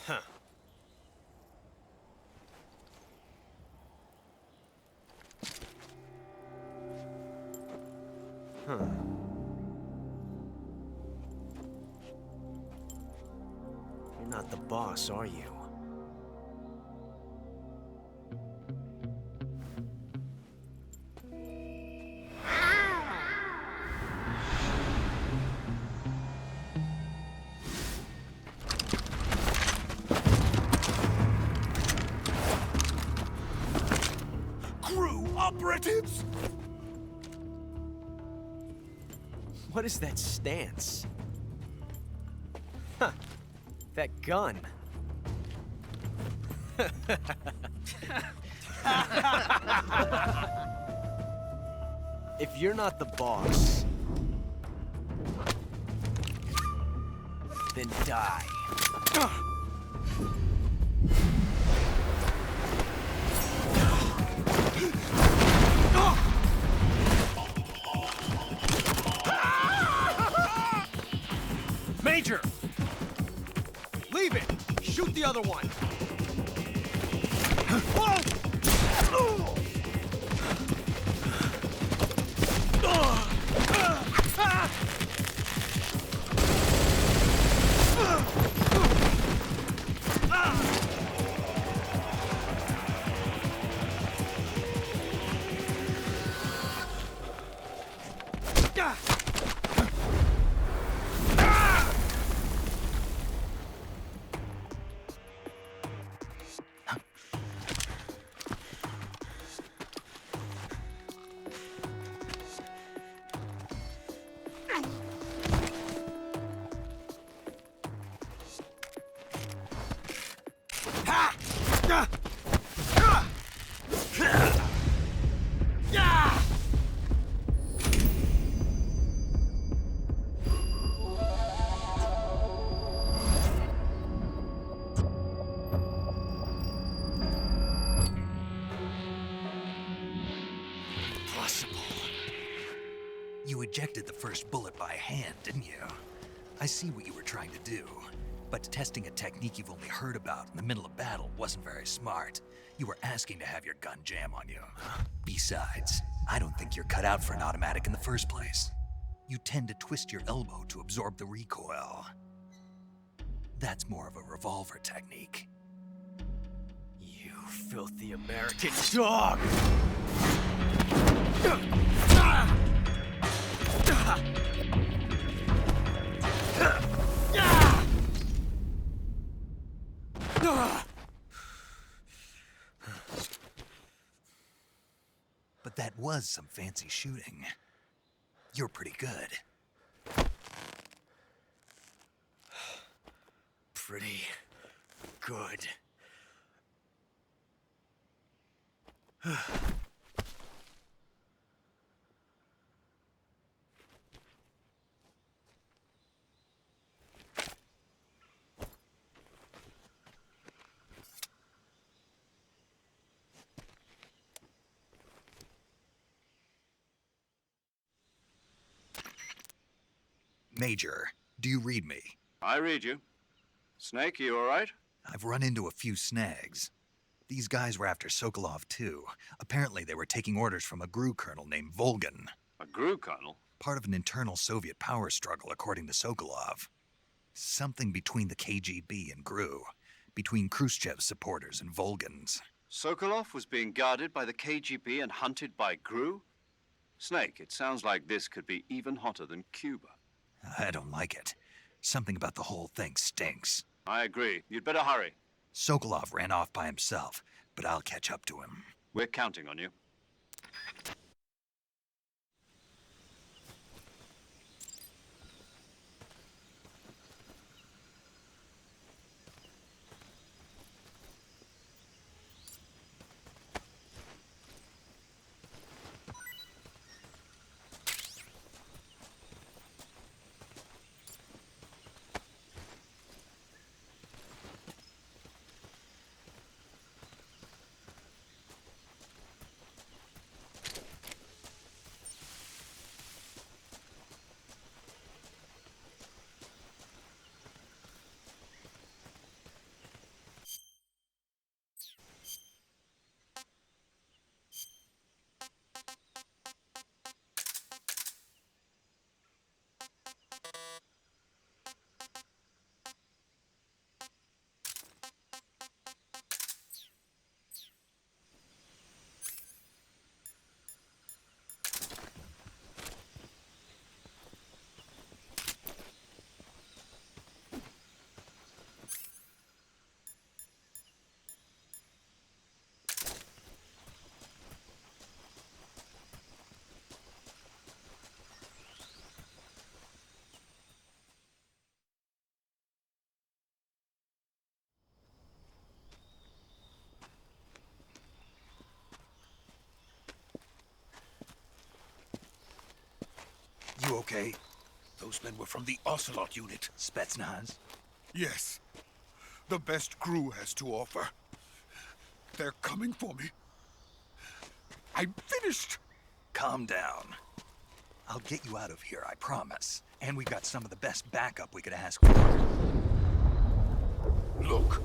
Huh. Huh. You're not the boss, are you? Operatives! What is that stance? Huh. That gun. If you're not the boss, then die. Major! Leave it! Shoot the other one! You ejected the first bullet by hand, didn't you? I see what you were trying to do, but testing a technique you've only heard about in the middle of battle wasn't very smart. You were asking to have your gun jam on you. Besides, I don't think you're cut out for an automatic in the first place. You tend to twist your elbow to absorb the recoil. That's more of a revolver technique. You filthy American dog! But that was some fancy shooting. You're pretty good. Pretty good. Major, do you read me? I read you. Snake, you all right? I've run into a few snags. These guys were after Sokolov too. Apparently they were taking orders from a GRU colonel named Volgan. A GRU colonel? Part of an internal Soviet power struggle, according to Sokolov. Something between the KGB and GRU. Between Khrushchev's supporters and Volgan's. Sokolov was being guarded by the KGB and hunted by GRU? Snake, it sounds like this could be even hotter than Cuba. I don't like it. Something about the whole thing stinks. I agree. You'd better hurry. Sokolov ran off by himself, but I'll catch up to him. We're counting on you. You okay? Those men were from the Ocelot unit. Spetsnaz? Yes. The best crew has to offer. They're coming for me. I'm finished. Calm down. I'll get you out of here, I promise. And we got some of the best backup we could ask for. Look.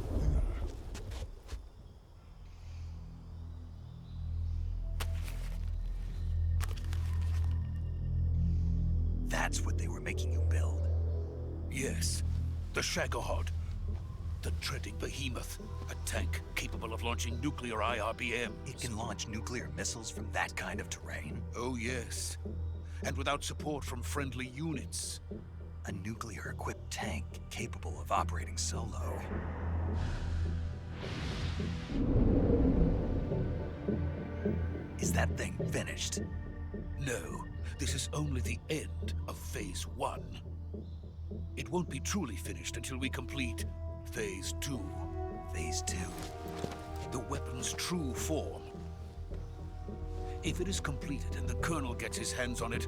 That's what they were making you build? Yes. The Shagohod. The dreading behemoth. A tank capable of launching nuclear IRBMs. It can launch nuclear missiles from that kind of terrain? Oh, yes. And without support from friendly units. A nuclear-equipped tank capable of operating solo. Is that thing finished? No. This is only the end of Phase 1. It won't be truly finished until we complete Phase 2. Phase 2? The weapon's true form. If it is completed and the Colonel gets his hands on it,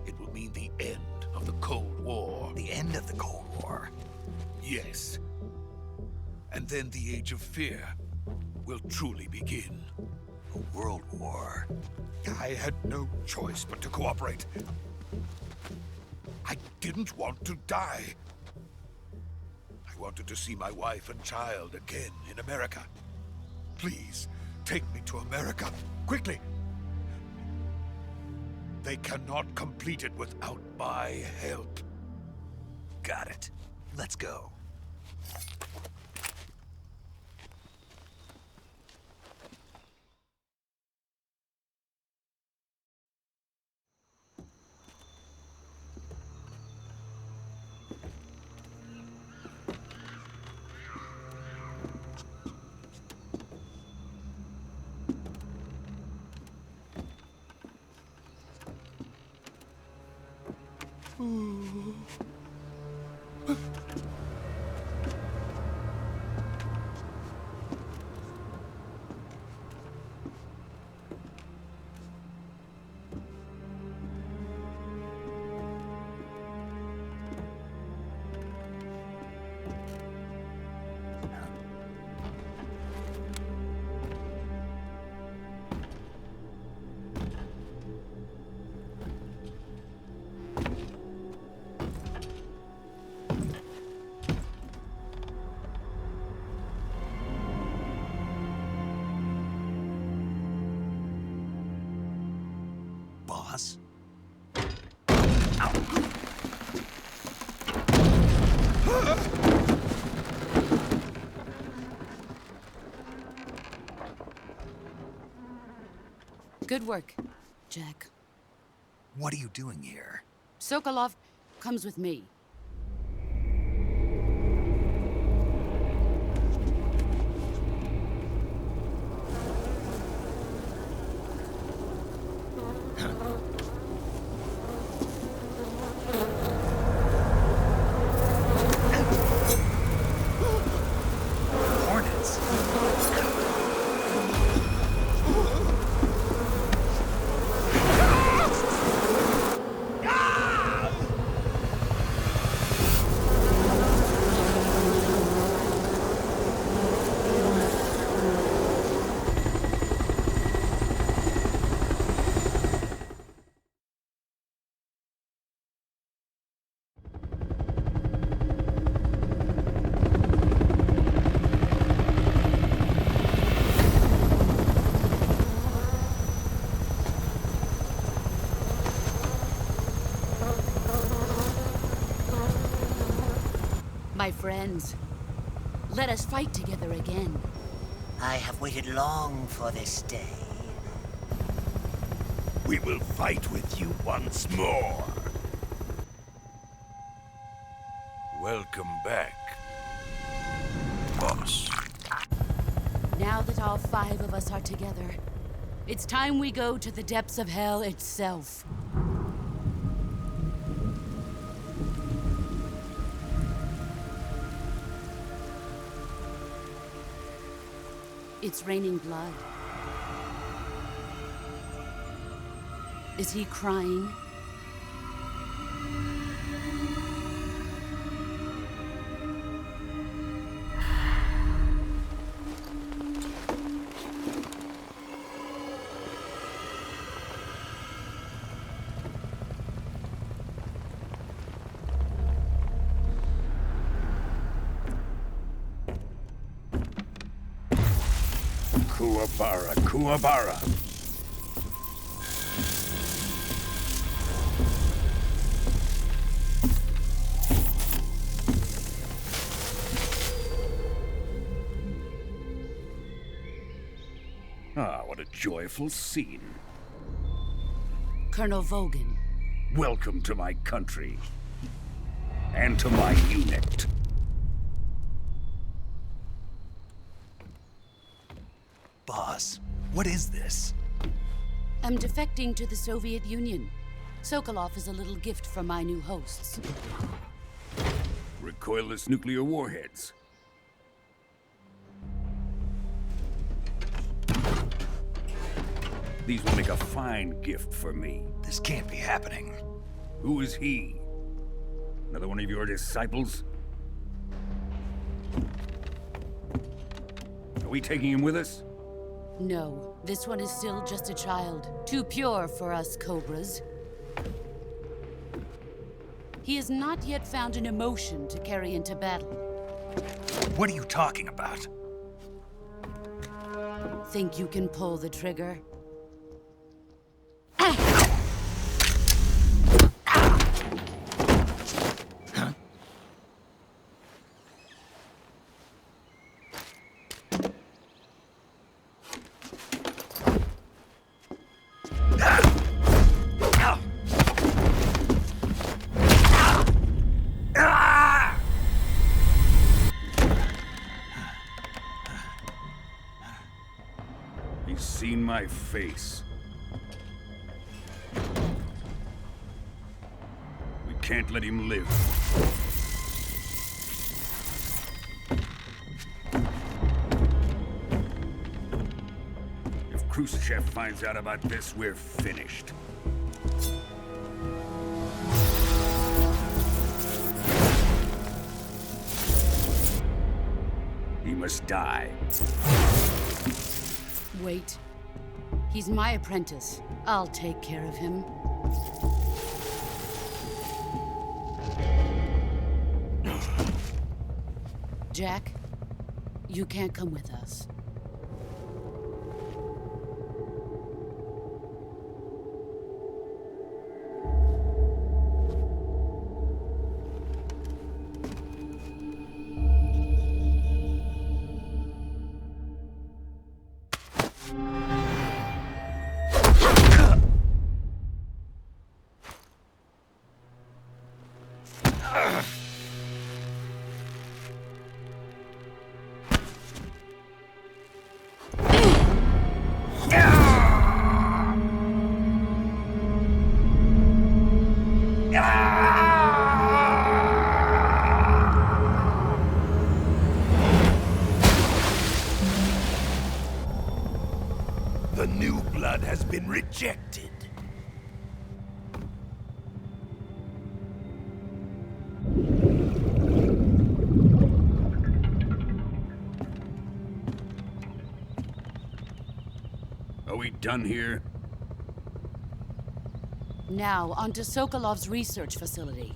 it will mean the end of the Cold War. The end of the Cold War? Yes. And then the Age of Fear will truly begin. A world war? I had no choice but to cooperate. I didn't want to die. I wanted to see my wife and child again in America. Please, take me to America, quickly. They cannot complete it without my help. Got it. Let's go. Boss? Good work, Jack. What are you doing here? Sokolov comes with me. Hornets? My friends, let us fight together again. I have waited long for this day. We will fight with you once more. Welcome back, boss. Now that all 5 of us are together, it's time we go to the depths of hell itself. It's raining blood. Is he crying? Kuwabara, Kuwabara. Ah, what a joyful scene. Colonel Vogan. Welcome to my country. And to my unit. Boss, what is this? I'm defecting to the Soviet Union. Sokolov is a little gift from my new hosts. Recoilless nuclear warheads. These will make a fine gift for me. This can't be happening. Who is he? Another one of your disciples? Are we taking him with us? No, this one is still just a child. Too pure for us Cobras. He has not yet found an emotion to carry into battle. What are you talking about? Think you can pull the trigger? He's seen my face. We can't let him live. If Khrushchev finds out about this, we're finished. He must die. Wait. He's my apprentice. I'll take care of him. Jack, you can't come with us. The new blood has been rejected. Are we done here? Now, onto Sokolov's research facility.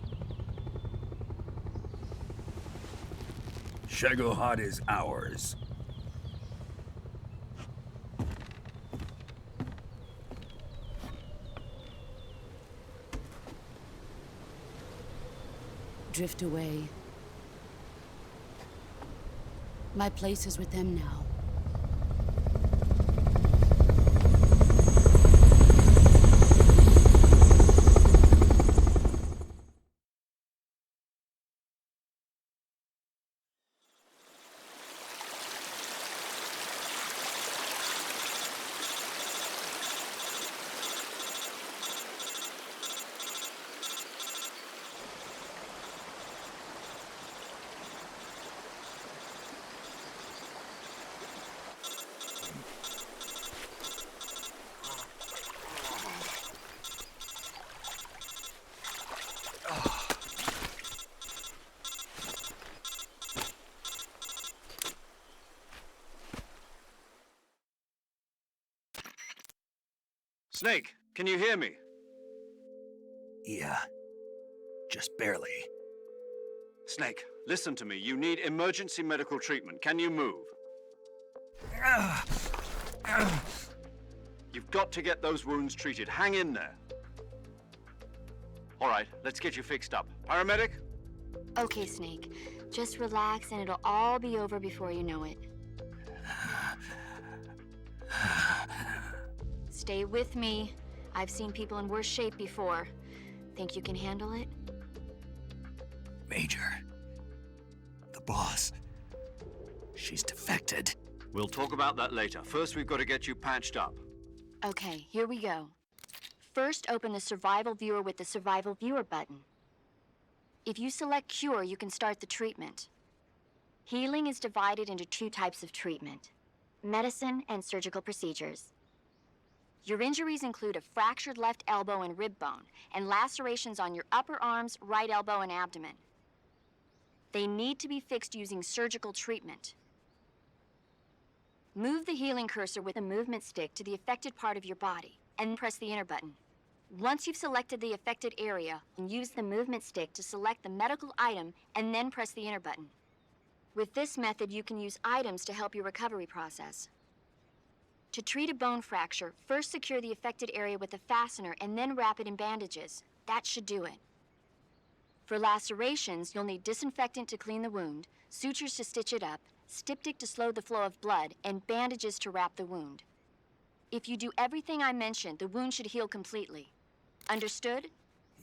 Shagohod is ours. Drift away. My place is with them now. Snake, can you hear me? Yeah, just barely. Snake, listen to me. You need emergency medical treatment. Can you move? You've got to get those wounds treated. Hang in there. All right, let's get you fixed up. Paramedic? Okay, Snake. Just relax and it'll all be over before you know it. Stay with me. I've seen people in worse shape before. Think you can handle it? Major. The boss. She's defected. We'll talk about that later. First, we've got to get you patched up. Okay, here we go. First, open the Survival Viewer with the Survival Viewer button. If you select Cure, you can start the treatment. Healing is divided into 2 types of treatment: medicine and surgical procedures. Your injuries include a fractured left elbow and rib bone, and lacerations on your upper arms, right elbow, and abdomen. They need to be fixed using surgical treatment. Move the healing cursor with a movement stick to the affected part of your body, and press the enter button. Once you've selected the affected area, use the movement stick to select the medical item, and then press the enter button. With this method, you can use items to help your recovery process. To treat a bone fracture, first secure the affected area with a fastener and then wrap it in bandages. That should do it. For lacerations, you'll need disinfectant to clean the wound, sutures to stitch it up, styptic to slow the flow of blood, and bandages to wrap the wound. If you do everything I mentioned, the wound should heal completely. Understood?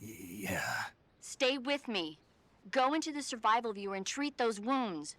Yeah. Stay with me. Go into the Survival Viewer and treat those wounds.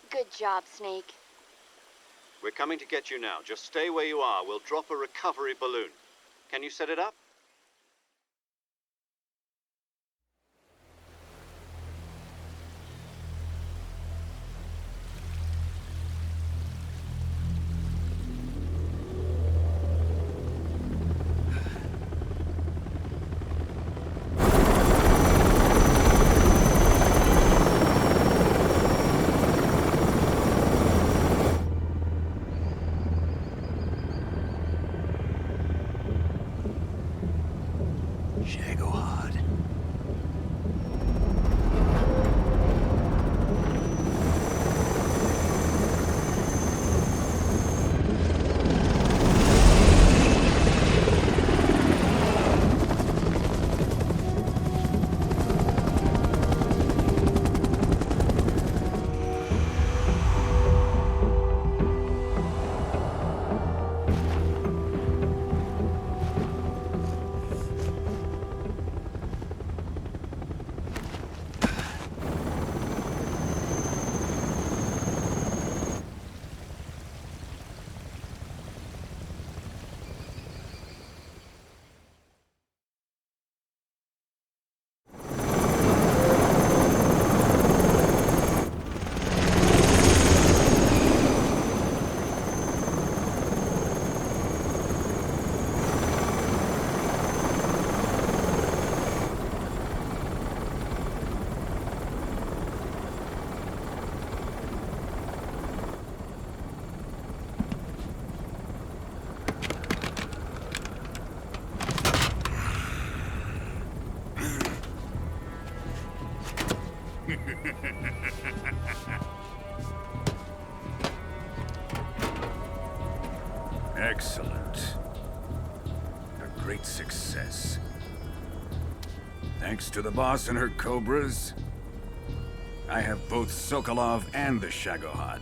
Good job, Snake. We're coming to get you now. Just stay where you are. We'll drop a recovery balloon. Can you set it up? Excellent. A great success. Thanks to the boss and her cobras, I have both Sokolov and the Shagohod.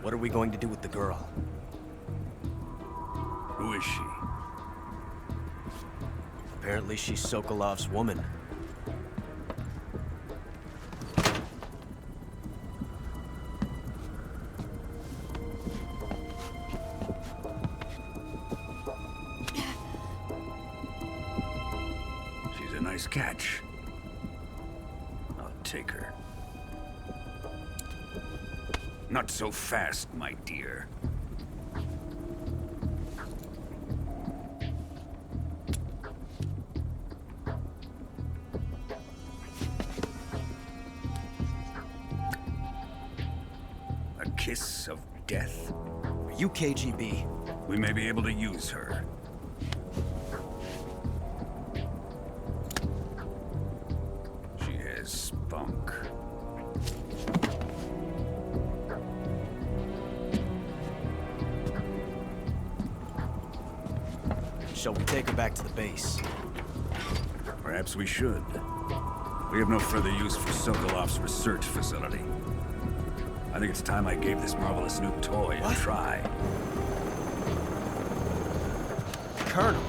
What are we going to do with the girl? Who is she? Apparently she's Sokolov's woman. She's a nice catch. I'll take her. Not so fast, my dear. A kiss of death? Are you KGB? We may be able to use her. She has spunk. Shall we take her back to the base? Perhaps we should. We have no further use for Sokolov's research facility. I think it's time I gave this marvelous new toy a try. Colonel,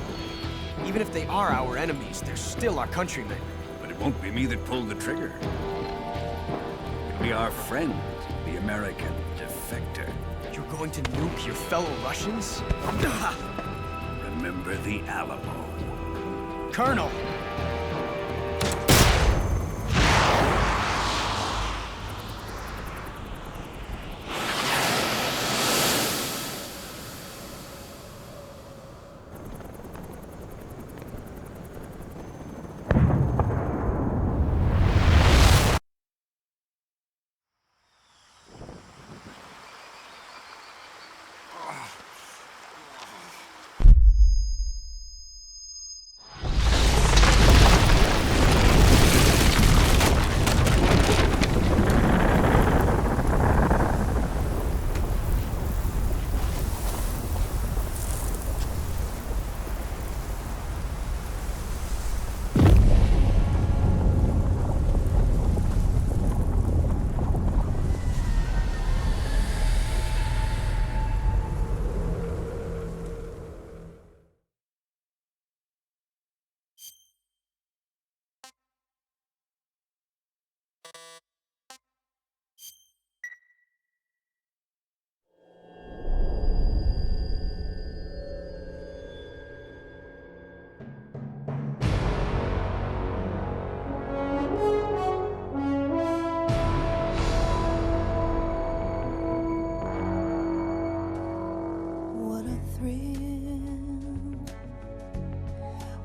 even if they are our enemies, they're still our countrymen. But it won't be me that pulled the trigger. It'll be our friend, the American defector. You're going to nuke your fellow Russians? Remember the Alamo. Colonel!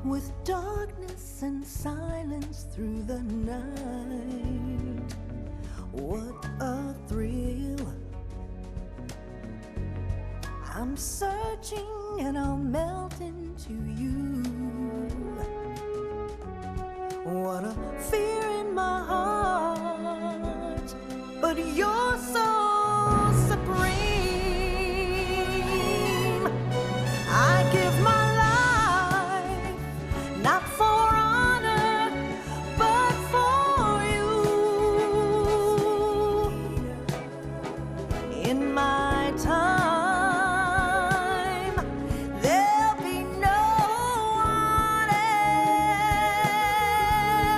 With darkness and silence through the night, what a thrill. I'm searching and I'll melt into you. What a fear in my heart, but you're so supreme. I give my not for honor, but for you. In my time, there'll be no one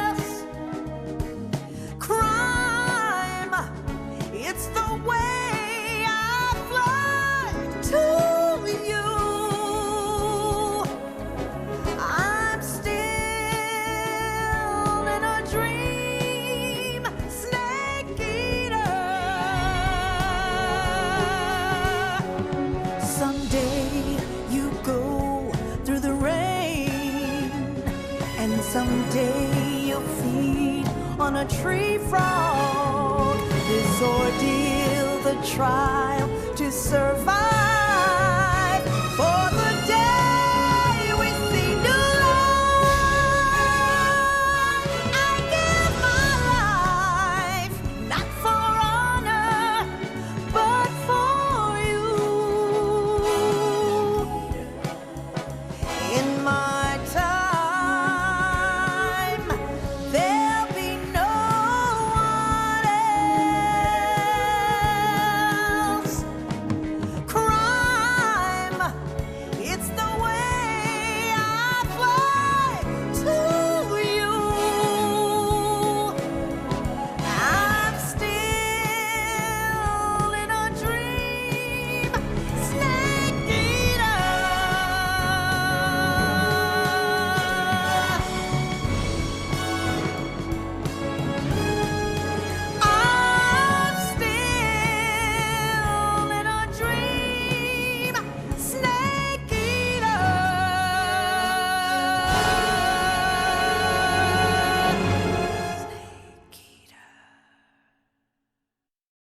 else. Crime, it's the way I fly to you. Someday you'll feed on a tree frog. This ordeal, the trial.